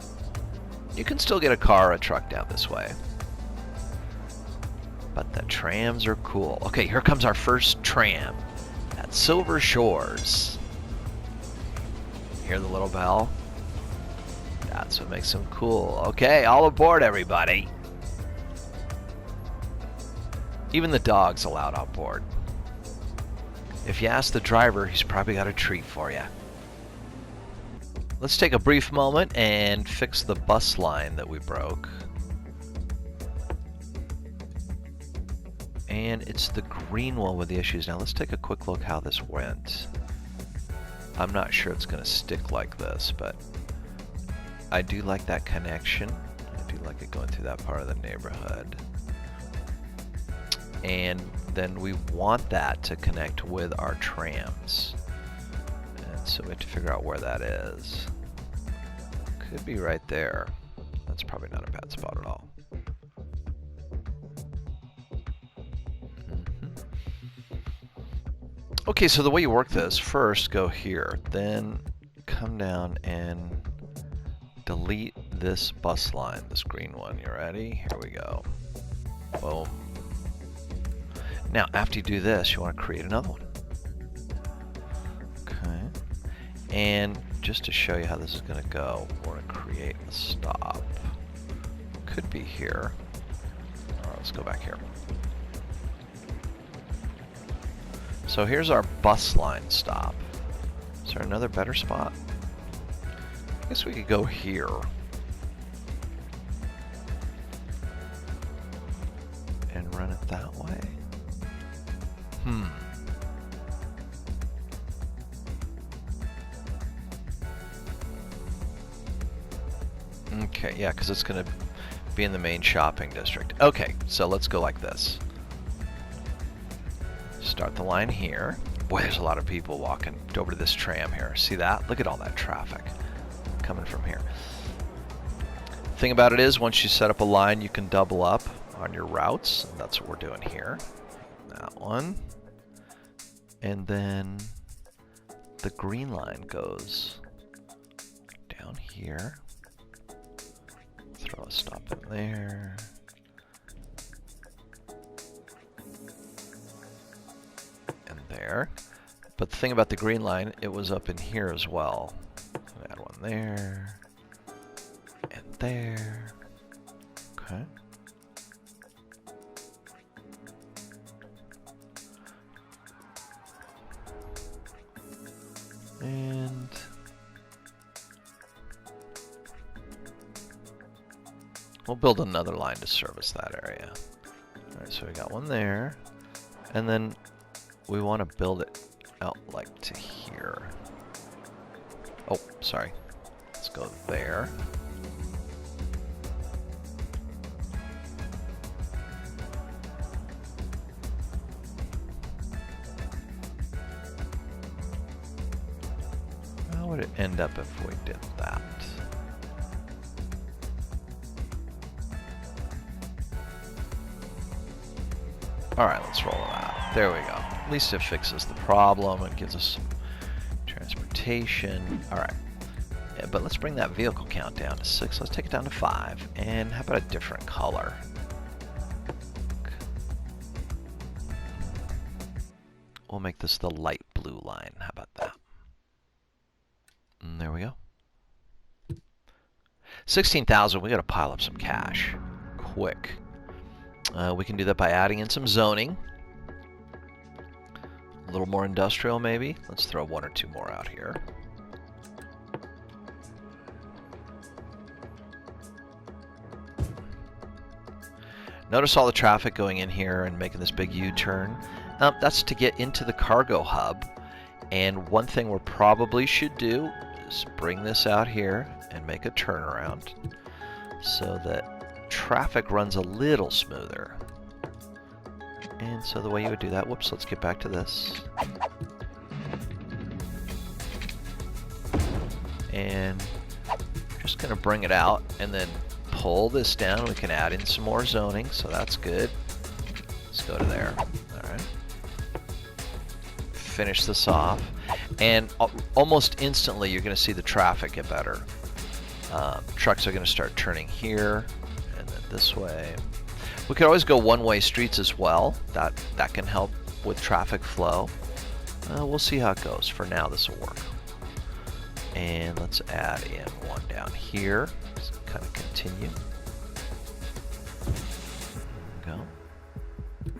You can still get a car or a truck down this way. But the trams are cool. Okay, here comes our first tram at Silver Shores. Hear the little bell? That's what makes them cool. Okay, all aboard, everybody. Even the dog's allowed on board. If you ask the driver, he's probably got a treat for you. Let's take a brief moment and fix the bus line that we broke. And it's the green one with the issues. Now let's take a quick look how this went. I'm not sure it's going to stick like this, but I do like that connection. I do like it going through that part of the neighborhood. And then we want that to connect with our trams. And so we have to figure out where that is. Could be right there. That's probably not a bad spot at all. Okay, so the way you work this, first go here, then come down and delete this bus line, this green one. You ready? Here we go. Boom. Now, after you do this, you want to create another one. Okay. And just to show you how this is going to go, we're going to create a stop. Could be here. All right, let's go back here. So here's our bus line stop. Is there another better spot? I guess we could go here. And run it that way. Okay, yeah, because it's going to be in the main shopping district. Okay, so let's go like this. Start the line here. Boy, there's a lot of people walking over to this tram here. See that? Look at all that traffic coming from here. Thing about it is, once you set up a line, you can double up on your routes. And that's what we're doing here. That one. And then the green line goes down here. Throw a stop in there. And there. But the thing about the green line, it was up in here as well. Add one there. And there. Okay. And we'll build another line to service that area. Alright, so we got one there. And then we want to build it out like to here. Oh, sorry. Let's go there. How would it end up if we did that? Alright, let's roll it out. There we go. At least it fixes the problem. It gives us some transportation. Alright. Yeah, but let's bring that vehicle count down to 6. Let's take it down to 5. And how about a different color? We'll make this the light blue line. How about that? And there we go. 16,000. We got to pile up some cash. Quick. We can do that by adding in some zoning. little more industrial maybe. Let's throw one or two more out here. Notice all the traffic going in here and making this big U-turn. That's to get into the cargo hub. And one thing we probably should do is bring this out here and make a turnaround so that traffic runs a little smoother. And so the way you would do that, whoops, let's get back to this. And just gonna bring it out and then pull this down. We can add in some more zoning, so that's good. Let's go to there. All right. Finish this off. And almost instantly, you're going to see the traffic get better. Trucks are going to start turning here and then this way. We could always go one-way streets as well. That can help with traffic flow. We'll see how it goes. For now, this will work. And let's add in one down here. Let's kind of continue. There we go.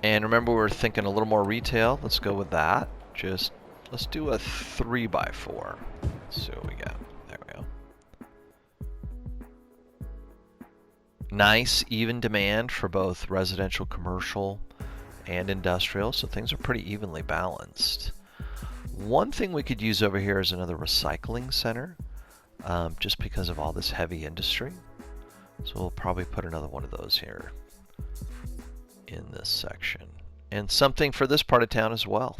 And remember, we're thinking a little more retail. Let's go with that. Let's do a 3x4. Let's see what we got. There we go. Nice, even demand for both residential, commercial, and industrial. So things are pretty evenly balanced. One thing we could use over here is another recycling center, just because of all this heavy industry. So we'll probably put another one of those here in this section. And something for this part of town as well.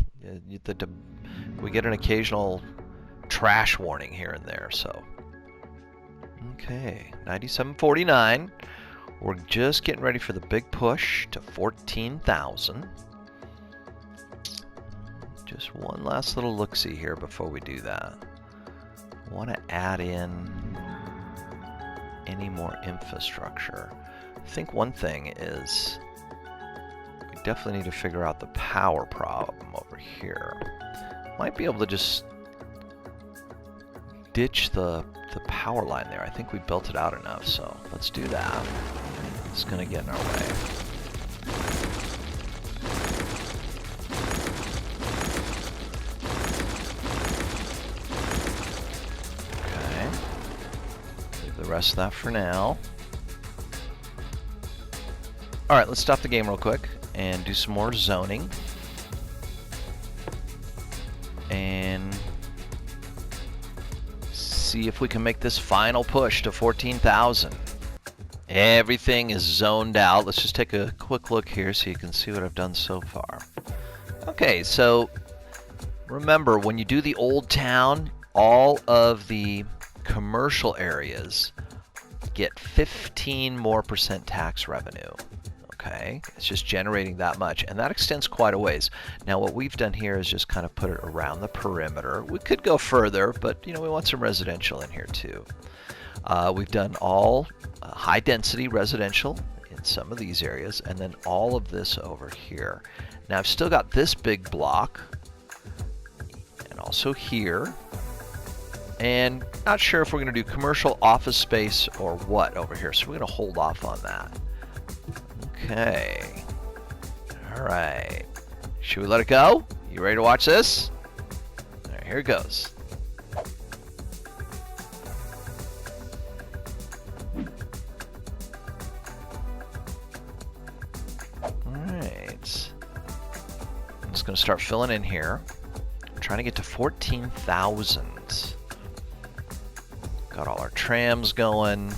We get an occasional trash warning here and there, so. Okay, 9749. We're just getting ready for the big push to 14,000. Just one last little look-see here before we do that. I want to add in any more infrastructure. I think one thing is we definitely need to figure out the power problem over here. Might be able to just ditch the power line there. I think we built it out enough, so let's do that. It's going to get in our way. The rest of that for now. Alright, let's stop the game real quick and do some more zoning. And see if we can make this final push to 14,000. Everything is zoned out. Let's just take a quick look here so you can see what I've done so far. Okay, so remember, when you do the old town, all of the commercial areas get 15% more tax revenue. Okay, it's just generating that much, and that extends quite a ways. Now what we've done here is just kind of put it around the perimeter. We could go further, but we want some residential in here too. We've done all high density residential in some of these areas, and then all of this over here. Now I've still got this big block and also here. And not sure if we're going to do commercial, office space, or what over here. So we're going to hold off on that. Okay. All right. Should we let it go? You ready to watch this? All right, here it goes. All right. I'm just going to start filling in here. I'm trying to get to 14,000. Got all our trams going.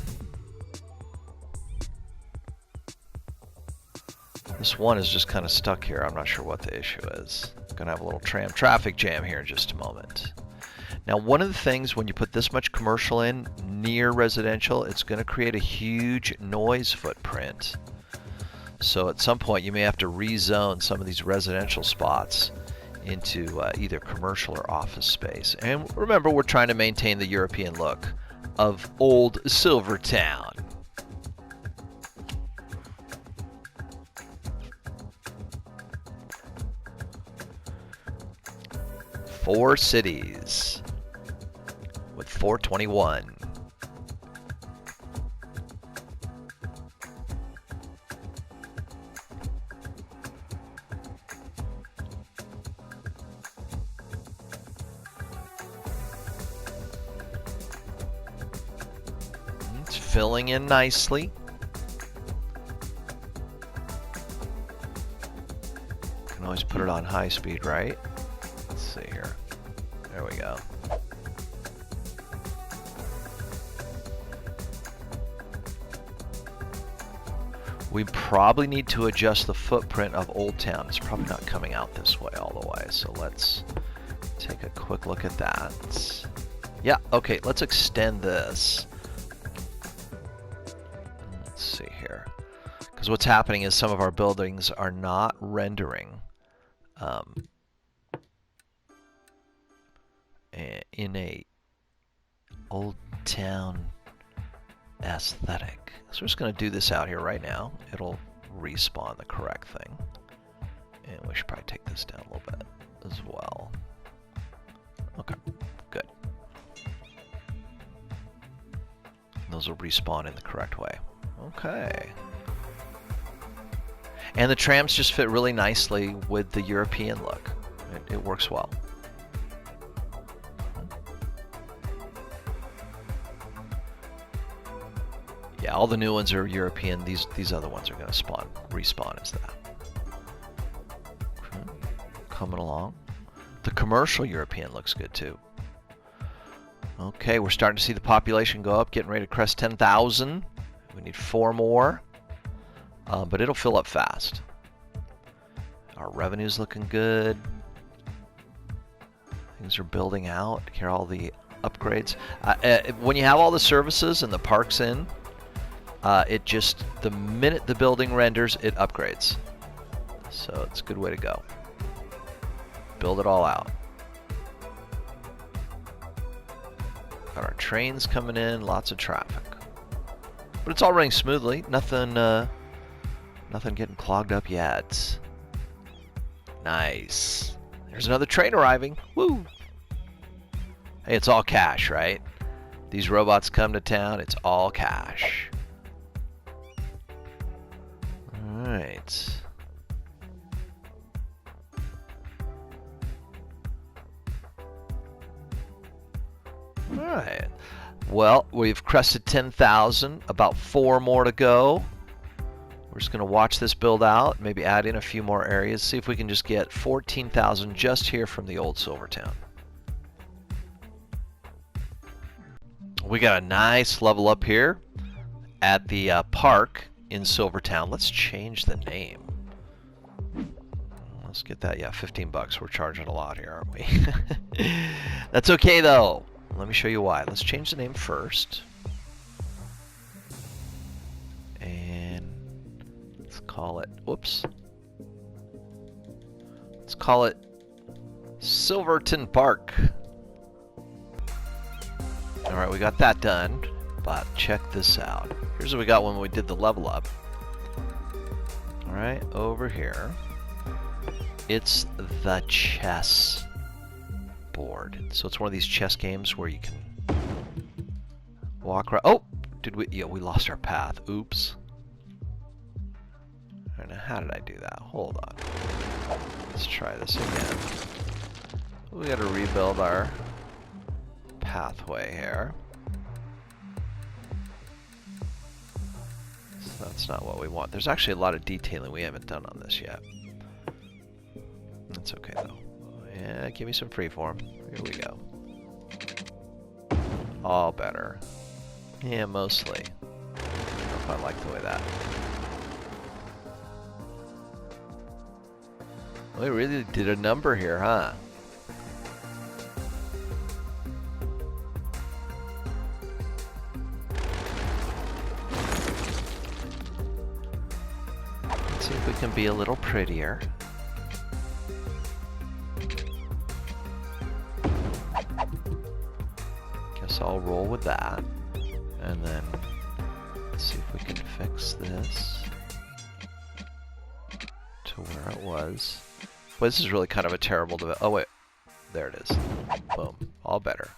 This one is just kind of stuck here. I'm not sure what the issue is. Gonna have a little tram traffic jam here in just a moment. Now, one of the things when you put this much commercial in near residential, it's gonna create a huge noise footprint. So at some point you may have to rezone some of these residential spots into either commercial or office space. And remember, we're trying to maintain the European look of old Silvertown. Four cities with 421. filling in nicely. Can always put it on high speed, right? Let's see here. There we go. We probably need to adjust the footprint of Old Town. It's probably not coming out this way all the way, so let's take a quick look at that. Yeah, okay, let's extend this. Let's see here. Because what's happening is some of our buildings are not rendering in a Old Town aesthetic. So we're just going to do this out here right now. It'll respawn the correct thing. And we should probably take this down a little bit as well. Okay, good. Those will respawn in the correct way. Okay. And the trams just fit really nicely with the European look. It works well. Yeah, all the new ones are European. These other ones are going to respawn as that. Okay. Coming along. The commercial European looks good too. Okay, we're starting to see the population go up, getting ready to crest 10,000. We need 4 more, but it'll fill up fast. Our revenue's looking good. Things are building out. Here are all the upgrades. When you have all the services and the parks in, it just, the minute the building renders, it upgrades. So it's a good way to go. Build it all out. Got our trains coming in, lots of traffic. But it's all running smoothly. Nothing getting clogged up yet. Nice. There's another train arriving. Woo! Hey, it's all cash, right? These robots come to town, it's all cash. Alright. Alright. Well, we've crested 10,000, about 4 more to go. We're just going to watch this build out, maybe add in a few more areas, see if we can just get 14,000 just here from the old Silvertown. We got a nice level up here at the park in Silvertown. Let's change the name. Let's get that. Yeah, 15 bucks. We're charging a lot here, aren't we? That's okay though. Let me show you why. Let's change the name first. And let's call it, whoops. Let's call it Silverton Park. All right, we got that done, but check this out. Here's what we got when we did the level up. All right, over here, it's the chess board. So it's one of these chess games where you can walk around. Oh, did we? Yeah, we lost our path. Oops. I don't know, how did I do that? Hold on. Let's try this again. We got to rebuild our pathway here. So that's not what we want. There's actually a lot of detailing we haven't done on this yet. That's okay though. Yeah, give me some freeform. Here we go. All better. Yeah, mostly. I don't know if I like the way that. We really did a number here, huh? Let's see if we can be a little prettier. Guess I'll roll with that. And then let's see if we can fix this to where it was. Boy, this is really kind of a terrible oh wait, there it is. Boom, all better.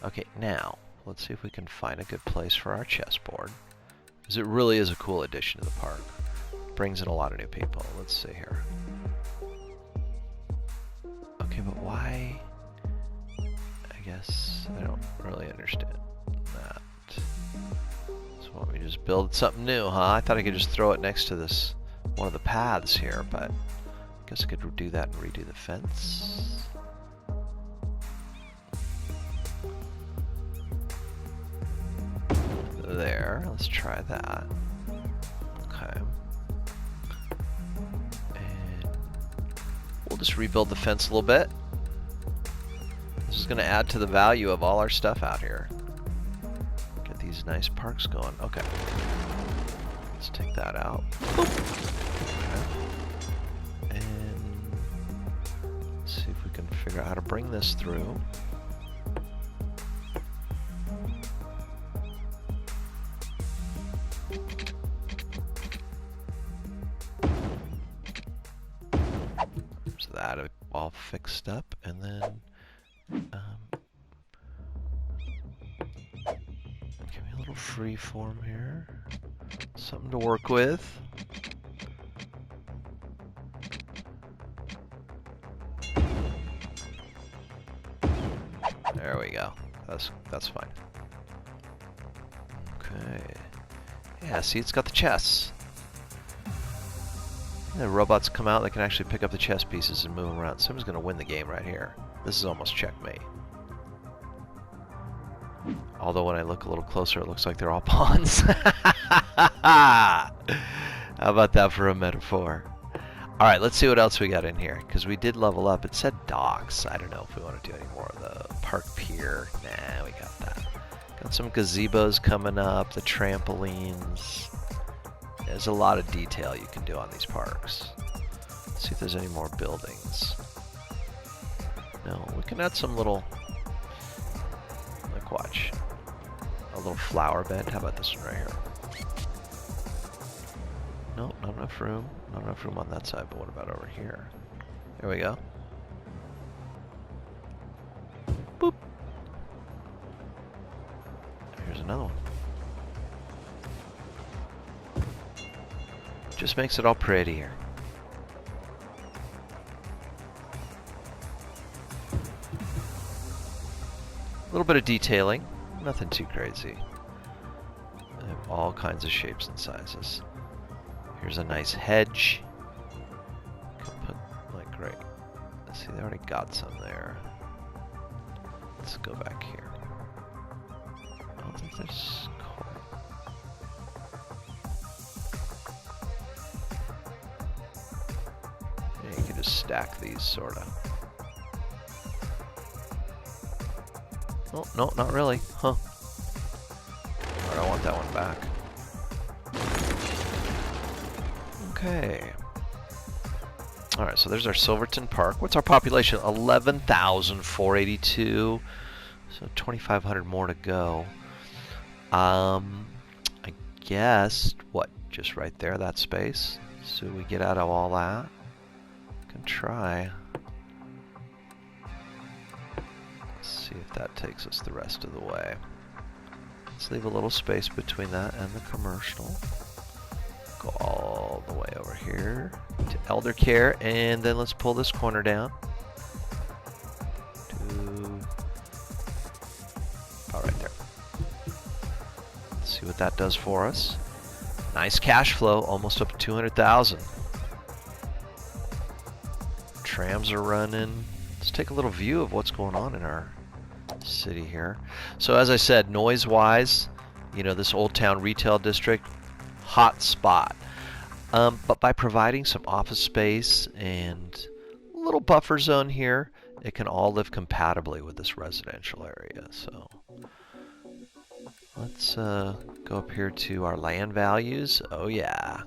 Okay, now let's see if we can find a good place for our chessboard, because it really is a cool addition to the park. Brings in a lot of new people. Let's see here. Okay, but why? I guess I don't really understand that. Want me to just build something new, huh? I thought I could just throw it next to this one of the paths here, but I guess I could do that and redo the fence. There, let's try that. Okay. And we'll just rebuild the fence a little bit. This is going to add to the value of all our stuff out here. Get these nice parks going. Okay. Let's take that out. Boop. Okay. And let's see if we can figure out how to bring this through. So that all fixed up, and then give me a little free form here. Something to work with. There we go. That's fine. Okay. Yeah, see, it's got the chests. The robots come out, they can actually pick up the chess pieces and move them around. Someone's going to win the game right here. This is almost checkmate. Although when I look a little closer, it looks like they're all pawns. How about that for a metaphor? Alright, let's see what else we got in here. Because we did level up. It said docks. I don't know if we want to do any more of the park pier. Nah, we got that. Got some gazebos coming up. The trampolines. There's a lot of detail you can do on these parks. Let's see if there's any more buildings. No, we can add some little, like, watch, a little flower bed. How about this one right here? No, not enough room. Not enough room on that side, but what about over here? There we go. Boop. Here's another one. Just makes it all prettier. A little bit of detailing, nothing too crazy. They have all kinds of shapes and sizes. Here's a nice hedge. Could put, like, right. Let's see, they already got some there. Let's go back here. I don't think there's quite. Yeah, you can just stack these, sorta. Oh, no, not really. Huh. I don't want that one back. Okay. Alright, so there's our Silverton Park. What's our population? 11,482. So 2,500 more to go. I guess, what, just right there, that space? So we get out of all that? Can try. See if that takes us the rest of the way. Let's leave a little space between that and the commercial. Go all the way over here to elder care, and then let's pull this corner down to about right there. Let's see what that does for us. Nice cash flow, almost up to 200,000. Trams are running. Let's take a little view of what's going on in our city here. So as I said, noise-wise, you know, this Old Town retail district, hot spot. But by providing some office space and a little buffer zone here, it can all live compatibly with this residential area. So let's go up here to our land values. Oh yeah.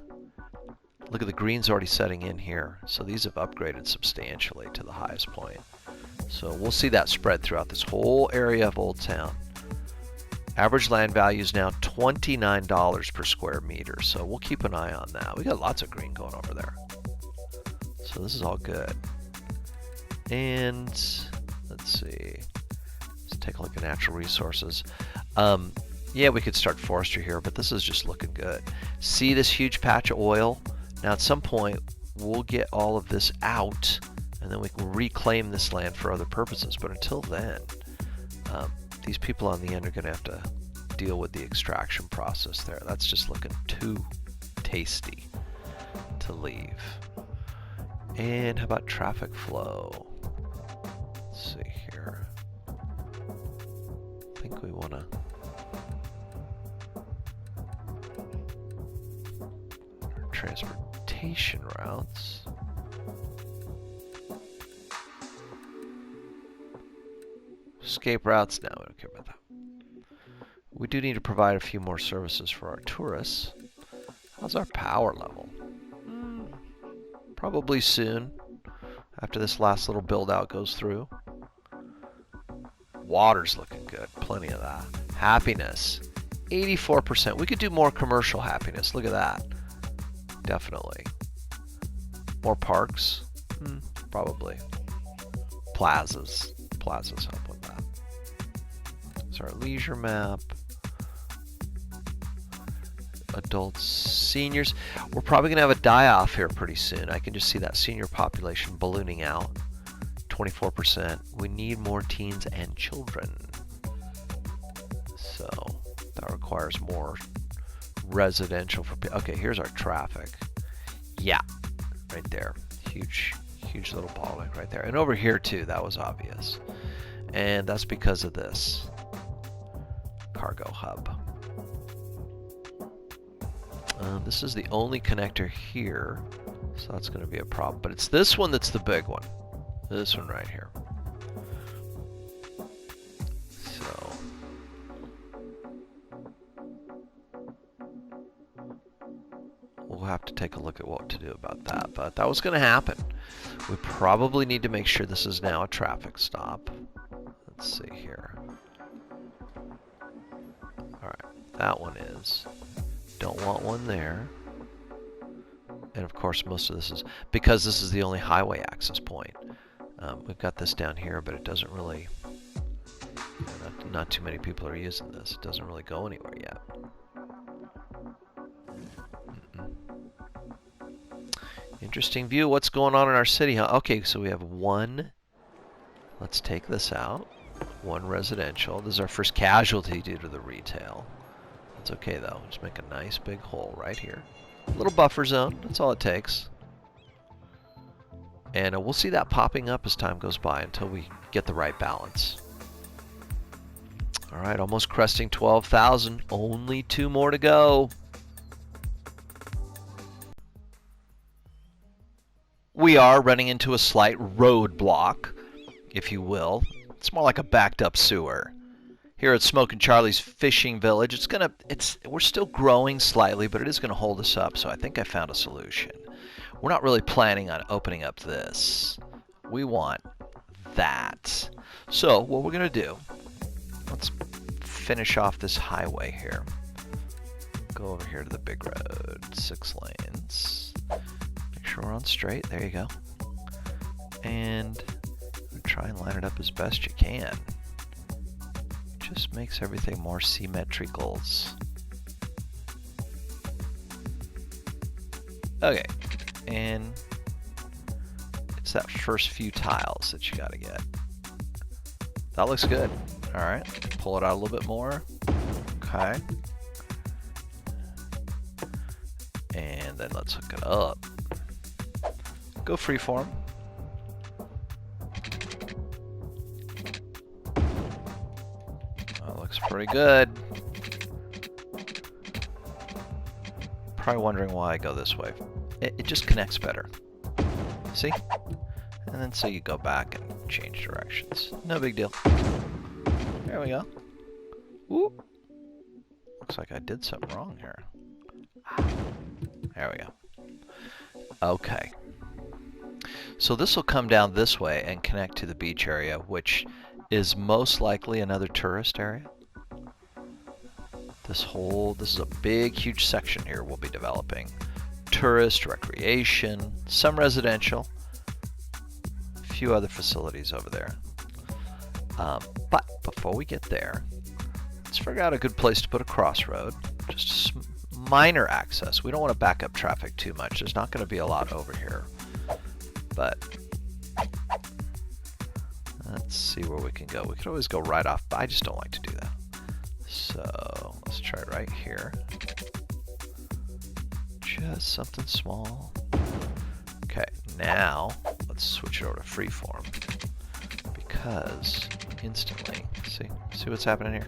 Look at the greens already setting in here. So these have upgraded substantially to the highest point. So we'll see that spread throughout this whole area of Old Town. Average land value is now $29 per square meter. So we'll keep an eye on that. We got lots of green going over there. So this is all good. And let's see. Let's take a look at natural resources. Yeah, we could start forestry here, but this is just looking good. See this huge patch of oil? Now at some point, we'll get all of this out, and then we can reclaim this land for other purposes. But until then, these people on the end are going to have to deal with the extraction process there. That's just looking too tasty to leave. And how about traffic flow? Let's see here. I think we want to transportation routes. Escape routes, no, we don't care about that. We do need to provide a few more services for our tourists. How's our power level? Probably soon, after this last little build out goes through. Water's looking good, plenty of that. Happiness, 84%. We could do more commercial happiness, look at that. Definitely. More parks? Probably. Plazas help with that. It's our leisure map. Adults, seniors. We're probably going to have a die-off here pretty soon. I can just see that senior population ballooning out. 24%. We need more teens and children. So that requires more residential for people. Okay, here's our traffic. Yeah, right there. Huge little bottleneck right there. And over here too, that was obvious. And that's because of this cargo hub. This is the only connector here, so that's going to be a problem. But it's this one that's the big one. This one right here. So we'll have to take a look at what to do about that. But that was going to happen. We probably need to make sure this is now a traffic stop. Let's see here. Alright, that one is. Don't want one there. And of course most of this is, because this is the only highway access point. We've got this down here, but it doesn't really, not too many people are using this. It doesn't really go anywhere yet. Interesting view. What's going on in our city, huh? Okay, so we have one. Let's take this out. One residential. This is our first casualty due to the retail. It's okay though. Just make a nice big hole right here. A little buffer zone. That's all it takes. And we'll see that popping up as time goes by until we get the right balance. All right, almost cresting 12,000. Only 2 more to go. We are running into a slight roadblock, if you will. It's more like a backed up sewer. Here at Smokin' Charlie's Fishing Village, we're still growing slightly, but it is gonna hold us up, so I think I found a solution. We're not really planning on opening up this. We want that. So what we're gonna do, let's finish off this highway here. Go over here to the big road, 6 lanes. Make sure we're on straight, there you go. And try and line it up as best you can. Just makes everything more symmetricals. Okay, and it's that first few tiles that you gotta get. That looks good. All right, pull it out a little bit more. Okay. And then let's hook it up. Go freeform. That looks pretty good. Probably wondering why I go this way. It just connects better. See? And then so you go back and change directions. No big deal. There we go. Whoop. Looks like I did something wrong here. There we go. Okay. So this will come down this way and connect to the beach area, which is most likely another tourist area. This is a big, huge section here we'll be developing. Tourist, recreation, some residential, a few other facilities over there. But before we get there, let's figure out a good place to put a crossroad. Just minor access. We don't want to back up traffic too much. There's not going to be a lot over here. But let's see where we can go. We could always go right off, but I just don't like to do that. So right here. Just something small. Okay, now let's switch it over to freeform, because instantly, see what's happening here?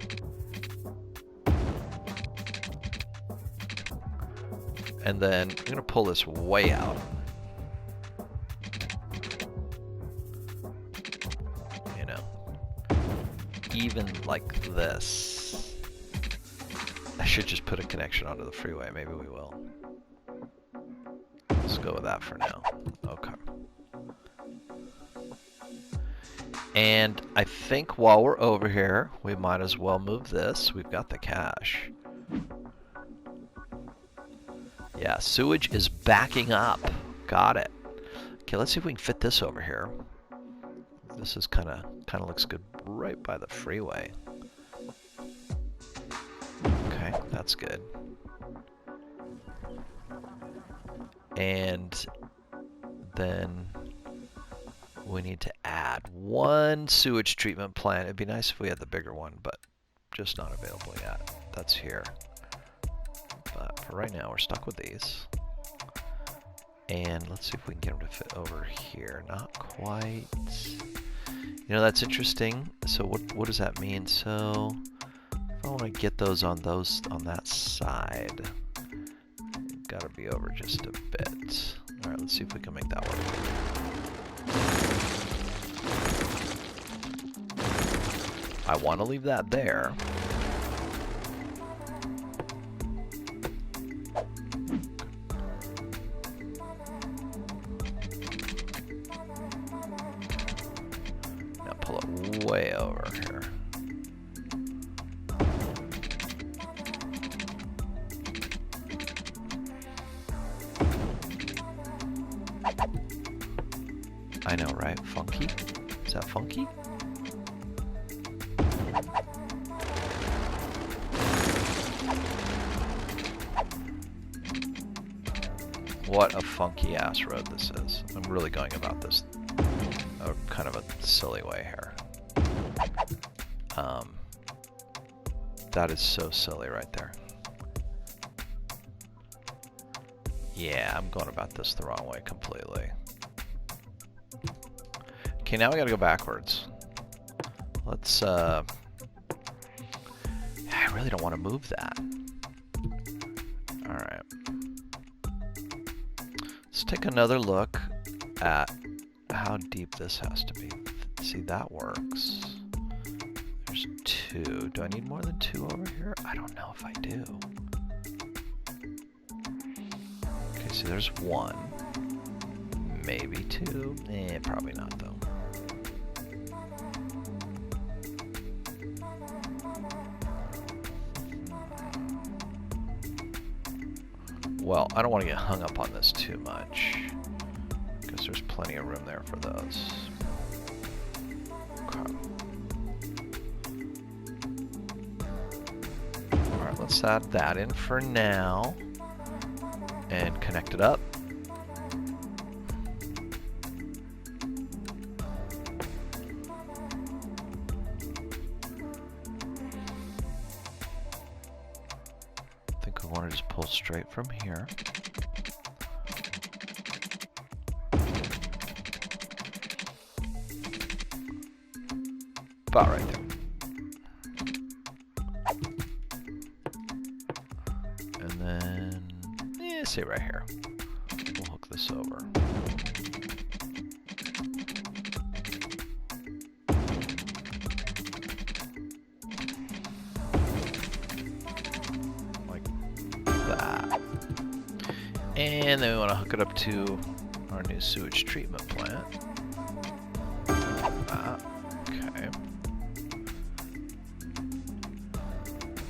And then I'm gonna pull this way out. You know, even like this. I should just put a connection onto the freeway. Maybe we will. Let's go with that for now. Okay. And I think while we're over here, we might as well move this. We've got the cache. Yeah, sewage is backing up. Got it. Okay, let's see if we can fit this over here. This is kind of looks good right by the freeway. Okay, that's good. And then we need to add one sewage treatment plant. It'd be nice if we had the bigger one, but just not available yet. That's here. But for right now, we're stuck with these. And let's see if we can get them to fit over here. Not quite. You know, that's interesting. So what does that mean? So if I want to get those on that side, gotta be over just a bit. All right, let's see if we can make that work. I want to leave that there. Now pull it way over here. I know, right? Funky? Is that funky? What a funky ass road this is. I'm really going about this kind of a silly way here. That is so silly right there. Yeah, I'm going about this the wrong way completely. Okay, now we gotta go backwards. Let's, I really don't want to move that. Alright. Let's take another look at how deep this has to be. See, that works. There's 2. Do I need more than 2 over here? I don't know if I do. Okay, so there's 1. Maybe 2. Probably not though. Well, I don't want to get hung up on this too much, because there's plenty of room there for those. Okay. Alright, let's add that in for now, and connect it up. I want to just pull straight from here. About right there. And then, say right here. We'll hook this over. And then we want to hook it up to our new sewage treatment plant. Okay.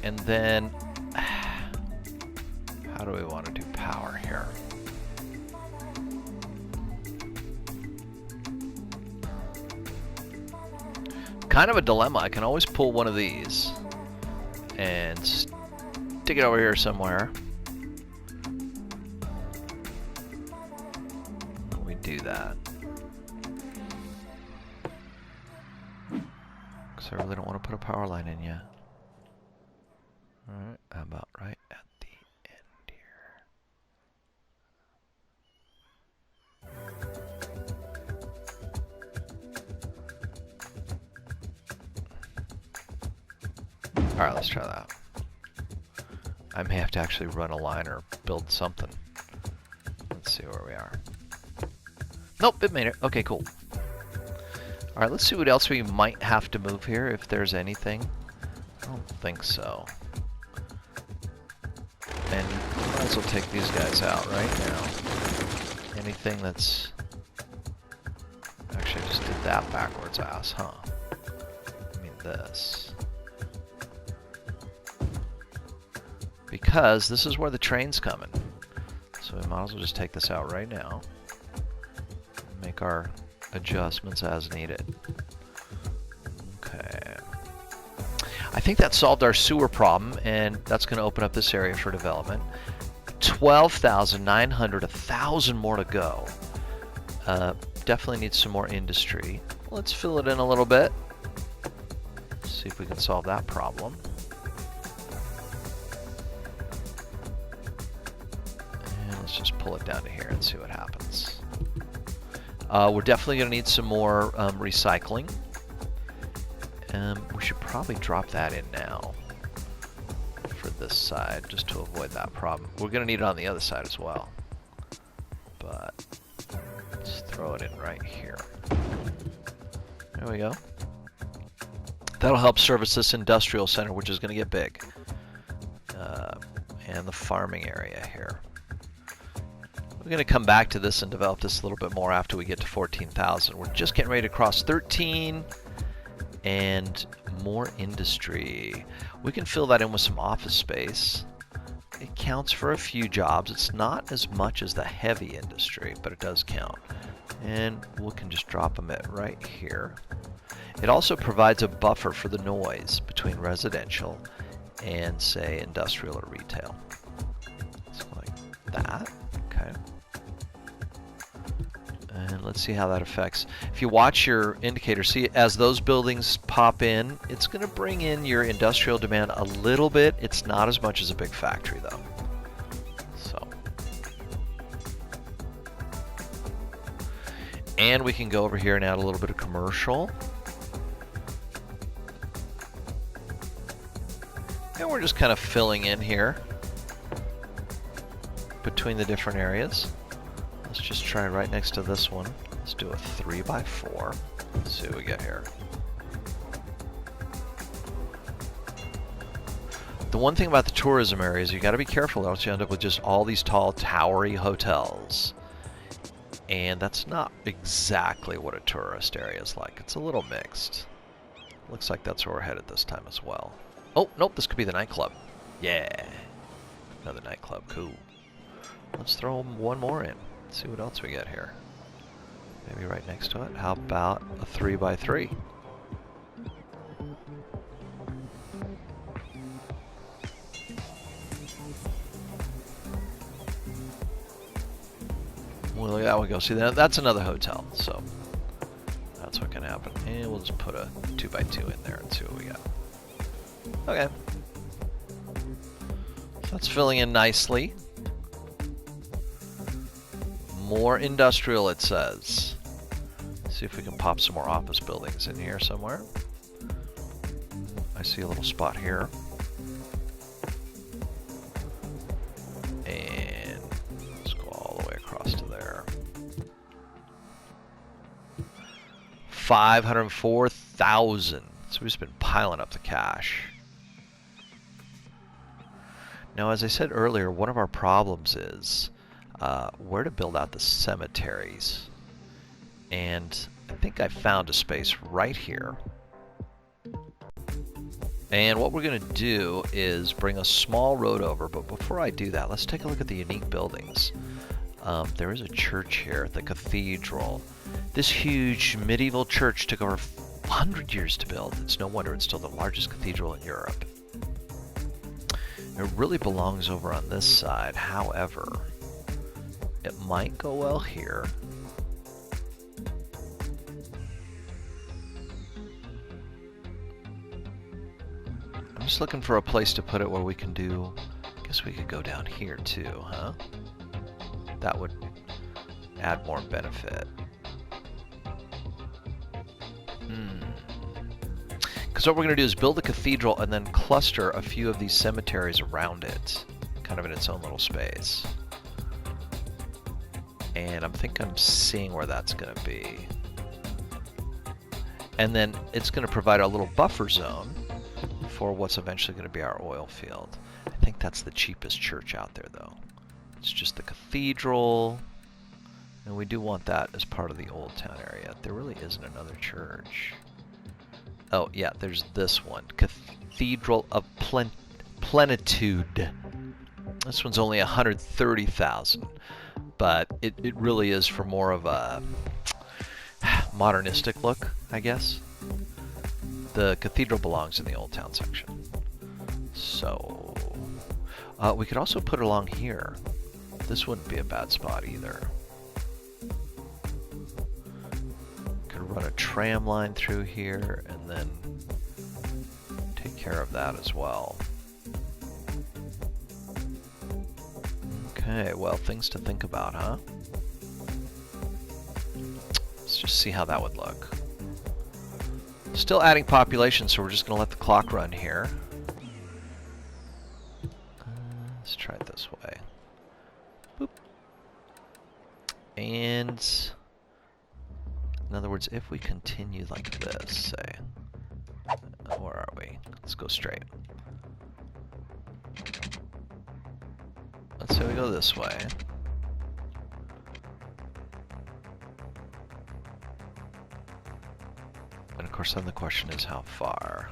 And then, how do we want to do power here? Kind of a dilemma. I can always pull one of these and stick it over here somewhere. Do that, because I really don't want to put a power line in yet. Alright, how about Alright, let's try that. I may have to actually run a line or build something. Let's see where we are. Nope, it made it. Okay, cool. Alright, let's see what else we might have to move here, if there's anything. I don't think so. And we might as well take these guys out right now. Anything that's... Actually, I just did that backwards ass, huh? I mean this. Because this is where the train's coming. So we might as well just take this out right now. Make our adjustments as needed. Okay. I think that solved our sewer problem, and that's going to open up this area for development. 12,900, 1,000 more to go. Definitely needs some more industry. Let's fill it in a little bit. See if we can solve that problem. And let's just pull it down to here and see what happens. We're definitely going to need some more recycling. We should probably drop that in now for this side, just to avoid that problem. We're going to need it on the other side as well. But let's throw it in right here. There we go. That'll help service this industrial center, which is going to get big. And the farming area here. We're going to come back to this and develop this a little bit more after we get to 14,000. We're just getting ready to cross 13 and more industry. We can fill that in with some office space. It counts for a few jobs. It's not as much as the heavy industry, but it does count. And we can just drop them at right here. It also provides a buffer for the noise between residential and, say, industrial or retail. So like that. Okay. And let's see how that affects. If you watch your indicator, see as those buildings pop in, it's going to bring in your industrial demand a little bit. It's not as much as a big factory, though. So. And we can go over here and add a little bit of commercial. And we're just kind of filling in here between the different areas. Let's just try right next to this one. Let's do a 3x4. Let's see what we get here. The one thing about the tourism area is you got to be careful, or else you end up with just all these tall, towery hotels. And that's not exactly what a tourist area is like. It's a little mixed. Looks like that's where we're headed this time as well. Oh, nope, this could be the nightclub. Yeah. Another nightclub, cool. Let's throw one more in. See what else we get here. Maybe right next to it. How about a 3x3? Well, look at that one go. See, that's another hotel, so that's what can happen. And we'll just put a 2x2 in there and see what we got. Okay. So that's filling in nicely. More industrial, it says. See if we can pop some more office buildings in here somewhere. I see a little spot here. And let's go all the way across to there. 504,000. So we've just been piling up the cash. Now, as I said earlier, one of our problems is where to build out the cemeteries. And I think I found a space right here. And what we're going to do is bring a small road over. But before I do that, let's take a look at the unique buildings. There is a church here, the cathedral. This huge medieval church took over 100 years to build. It's no wonder it's still the largest cathedral in Europe. It really belongs over on this side. However, it might go well here. I'm just looking for a place to put it where we can do... I guess we could go down here too, huh? That would add more benefit. Because what we're going to do is build a cathedral and then cluster a few of these cemeteries around it, kind of in its own little space. And I'm seeing where that's going to be. And then it's going to provide a little buffer zone for what's eventually going to be our oil field. I think that's the cheapest church out there, though. It's just the cathedral, and we do want that as part of the Old Town area. There really isn't another church. Oh, yeah, there's this one. Cathedral of Plenitude. This one's only 130,000, but it really is for more of a modernistic look, I guess. The cathedral belongs in the Old Town section. So, we could also put it along here. This wouldn't be a bad spot either. Could run a tram line through here and then take care of that as well. Okay, well, things to think about, huh? Let's just see how that would look. Still adding population, so we're just going to let the clock run here. Let's try it this way. Boop. And in other words, if we continue like this, say, where are we? Let's go straight. Let's say we go this way. And of course, then the question is how far.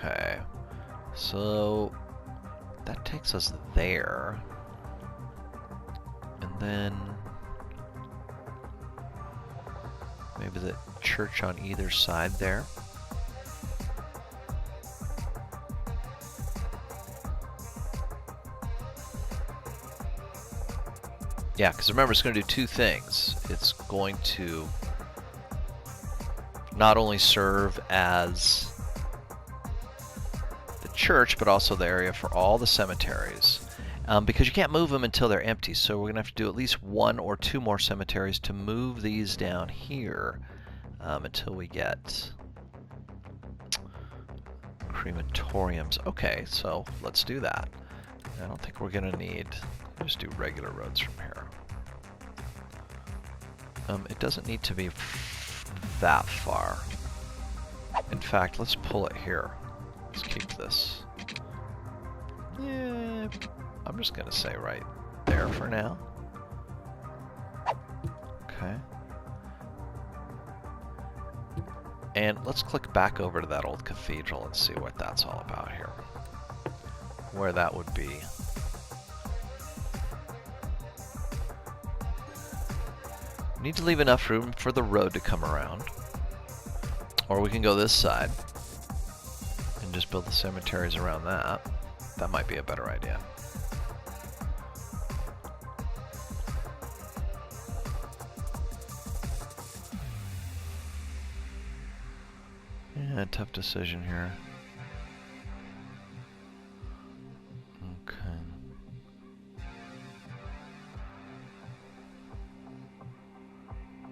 Okay, so that takes us there, and then maybe the church on either side there. Yeah, because remember, it's going to do two things. It's going to not only serve as the church, but also the area for all the cemeteries. Because you can't move them until they're empty, so we're going to have to do at least one or two more cemeteries to move these down here until we get crematoriums. Okay, so let's do that. I don't think we're going to need... just do regular roads from here. It doesn't need to be that far. In fact, let's pull it here. Let's keep this. Yeah, I'm just gonna say right there for now. Okay. And let's click back over to that old cathedral and see what that's all about here. Where that would be. Need to leave enough room for the road to come around. Or we can go this side and just build the cemeteries around that. That might be a better idea. Yeah, tough decision here.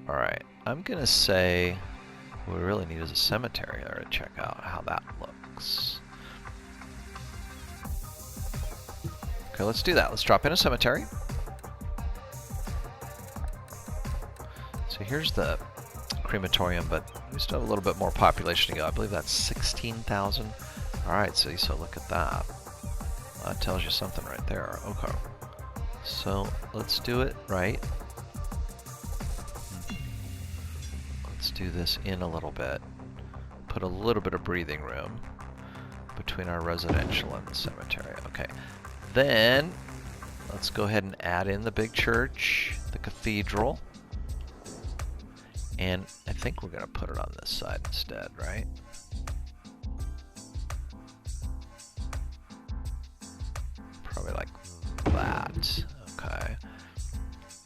Alright, I'm gonna say what we really need is a cemetery there to check out how that looks. Okay, let's do that. Let's drop in a cemetery. So here's the crematorium, but we still have a little bit more population to go. I believe that's 16,000. Alright, so look at that. That tells you something right there. Okay. So let's do it right. Do this in a little bit, put a little bit of breathing room between our residential and the cemetery. Okay, then let's go ahead and add in the big church, the cathedral, and I think we're gonna put it on this side instead, right? Probably like that. Okay,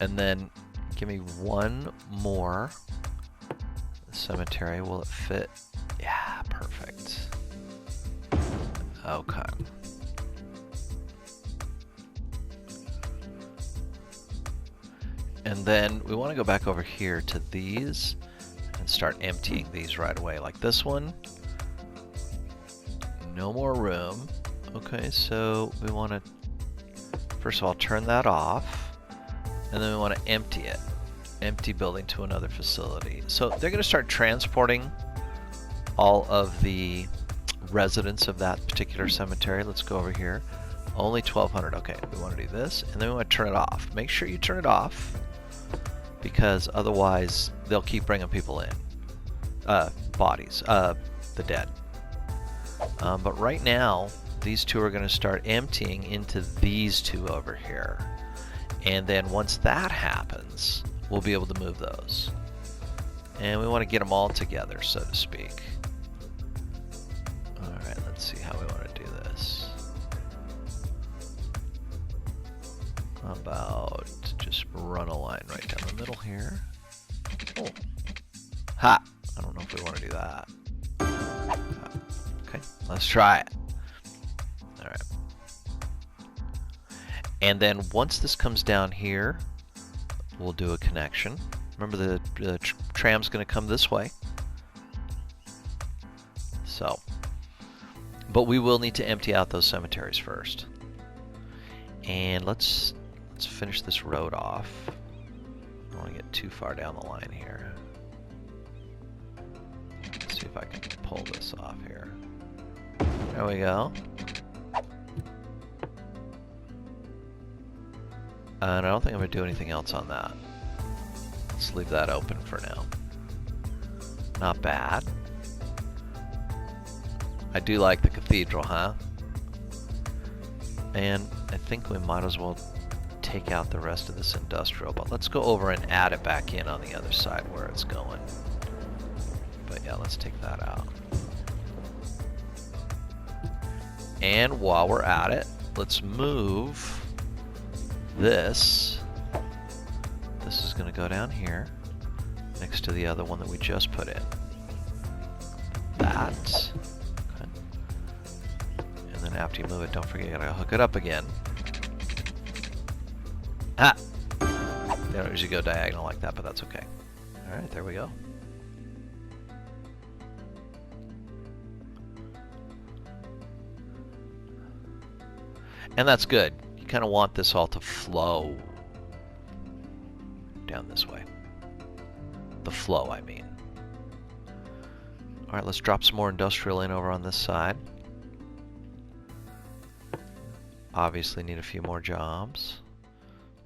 and then give me one more cemetery. Will it fit? Yeah, perfect. Okay. And then we want to go back over here to these and start emptying these right away, like this one. No more room. Okay, so we want to, first of all, turn that off, and then we want to empty it. Empty building to another facility. So they're going to start transporting all of the residents of that particular cemetery. Let's go over here. Only 1,200. Okay, we want to do this, and then we want to turn it off. Make sure you turn it off, because otherwise they'll keep bringing people in. Bodies. The dead. But right now, these two are going to start emptying into these two over here. And then once that happens, we'll be able to move those. And we want to get them all together, so to speak. Alright, let's see how we want to do this. How about just run a line right down the middle here. Oh. Ha! I don't know if we want to do that. Okay, let's try it. Alright. And then once this comes down here, we'll do a connection. Remember, the tram's going to come this way. So, but we will need to empty out those cemeteries first. And let's finish this road off. I don't want to get too far down the line here. Let's see if I can pull this off here. There we go. And I don't think I'm going to do anything else on that. Let's leave that open for now. Not bad. I do like the cathedral, huh? And I think we might as well take out the rest of this industrial, but let's go over and add it back in on the other side where it's going. But yeah, let's take that out. And while we're at it, let's move this. This is going to go down here next to the other one that we just put in. That. Okay. And then after you move it, don't forget you gotta hook it up again. Ah! They don't usually go diagonal like that, but that's okay. Alright, there we go. And that's good. You kind of want this all to flow down this way. The flow, I mean. Alright, let's drop some more industrial in over on this side. Obviously need a few more jobs.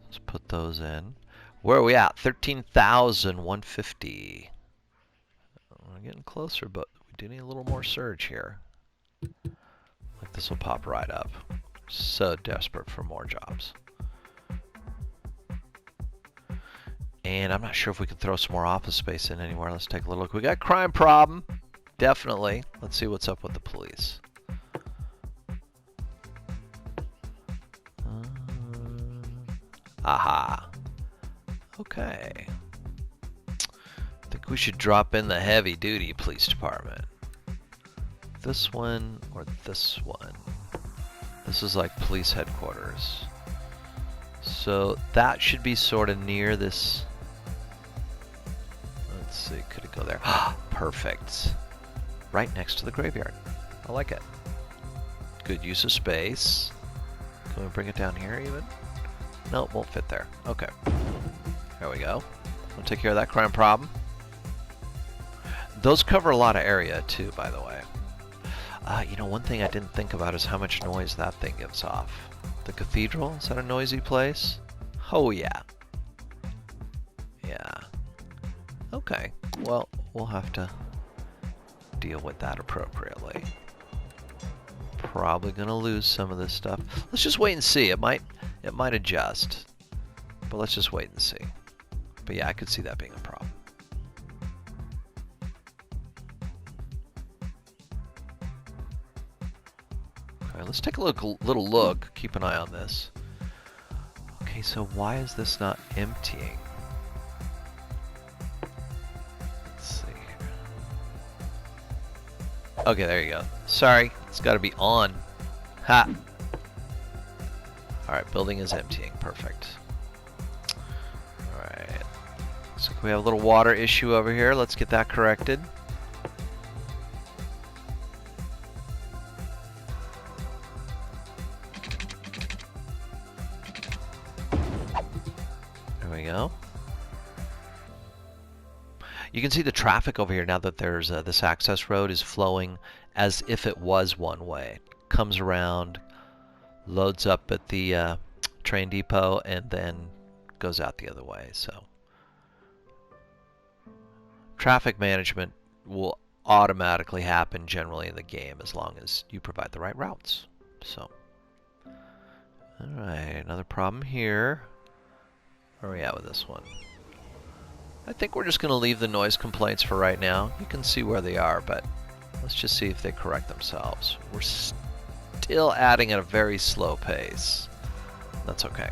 Let's put those in. Where are we at? 13,150. We're getting closer, but we do need a little more surge here. Like this will pop right up. So desperate for more jobs. And I'm not sure if we can throw some more office space in anywhere. Let's take a little look. We got crime problem. Definitely. Let's see what's up with the police. Aha. Okay. I think we should drop in the heavy duty police department. This one or this one. This is like police headquarters. So that should be sort of near this. Let's see, could it go there? Perfect. Right next to the graveyard. I like it. Good use of space. Can we bring it down here even? No, it won't fit there. Okay. There we go. We'll take care of that crime problem. Those cover a lot of area too, by the way. You know, one thing I didn't think about is how much noise that thing gives off. The cathedral, is that a noisy place? Oh yeah. Yeah. Okay, well, we'll have to deal with that appropriately. Probably gonna lose some of this stuff. Let's just wait and see. It might adjust. But let's just wait and see. But yeah, I could see that being a problem. Okay, let's take a little look. Keep an eye on this. Okay, so why is this not emptying? Let's see here. Okay, there you go. Sorry, it's got to be on. Ha! Alright, building is emptying. Perfect. Alright. Alright. So we have a little water issue over here. Let's get that corrected. There we go. You can see the traffic over here now that there's this access road is flowing as if it was one way. Comes around, loads up at the train depot, and then goes out the other way. So traffic management will automatically happen generally in the game as long as you provide the right routes. So, alright, another problem here. Where are we at with this one? I think we're just going to leave the noise complaints for right now. You can see where they are, but let's just see if they correct themselves. We're still adding at a very slow pace. That's okay.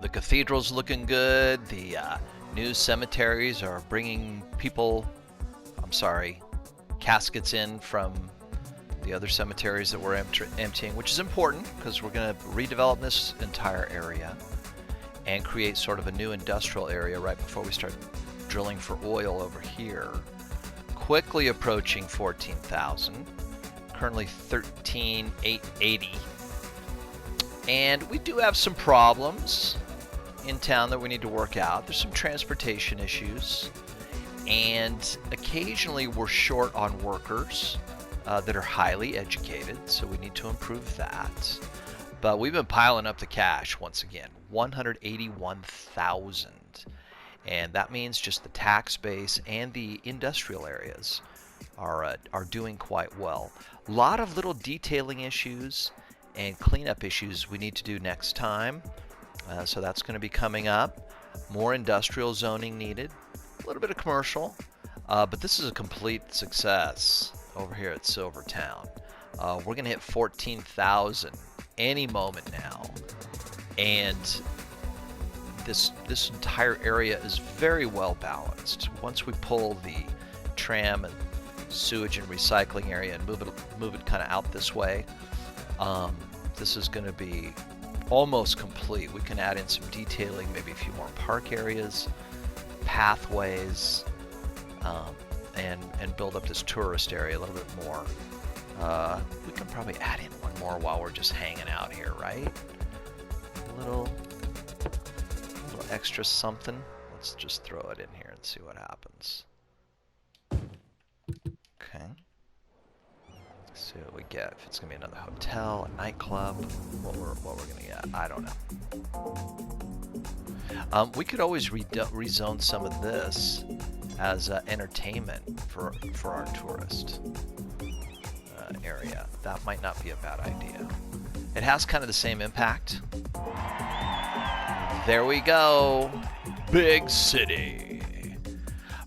The cathedral's looking good. The new cemeteries are bringing people, caskets in from the other cemeteries that we're emptying, which is important because we're going to redevelop this entire area and create sort of a new industrial area right before we start drilling for oil over here. Quickly approaching 14,000, currently 13,880. And we do have some problems in town that we need to work out. There's some transportation issues, and occasionally we're short on workers that are highly educated, so we need to improve that. But we've been piling up the cash once again, 181,000. And that means just the tax base and the industrial areas are doing quite well. A lot of little detailing issues and cleanup issues we need to do next time. So that's going to be coming up. More industrial zoning needed. A little bit of commercial. But this is a complete success over here at Silvertown. We're going to hit 14,000 any moment now. And this entire area is very well balanced. Once we pull the tram and sewage and recycling area and move it kind of out this way, this is going to be almost complete. We can add in some detailing, maybe a few more park areas, pathways, and build up this tourist area a little bit more. We can probably add in one more while we're just hanging out here, right? A little extra something. Let's just throw it in here and see what happens. Okay. Let's see what we get. If it's gonna be another hotel, a nightclub, what we're gonna get, I don't know. We could always rezone some of this as entertainment for our tourist area. That might not be a bad idea. It has kind of the same impact. There we go. Big city.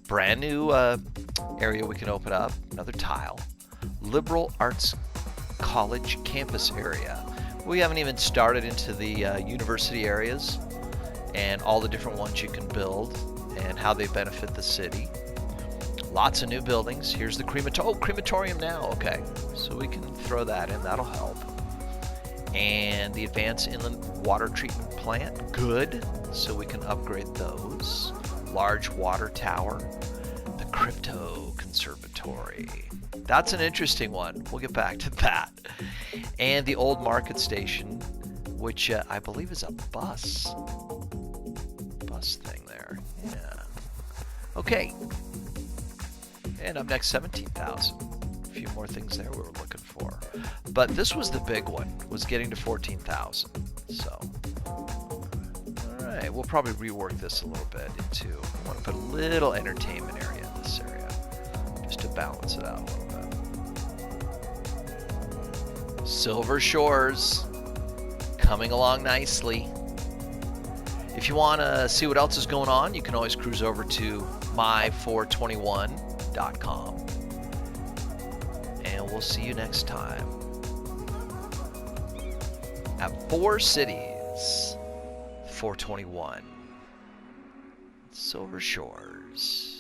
Brand new area we can open up. Another tile. Liberal Arts College campus area. We haven't even started into the university areas and all the different ones you can build and how they benefit the city. Lots of new buildings. Here's the crematorium now. Okay, so we can throw that in. That'll help. And the advanced inland water treatment plant. Good. So we can upgrade those. Large water tower. The crypto conservatory. That's an interesting one. We'll get back to that. And the old market station, which I believe is a bus thing there. Yeah. Okay. And up next, 17,000. A few more things there we were looking for. But this was the big one, was getting to 14,000. So, all right, we'll probably rework this a little bit into, I want to put a little entertainment area in this area, just to balance it out a little bit. Silver Shores, coming along nicely. If you want to see what else is going on, you can always cruise over to my421.com. And we'll see you next time at 4 Cities 421 Silver Shores.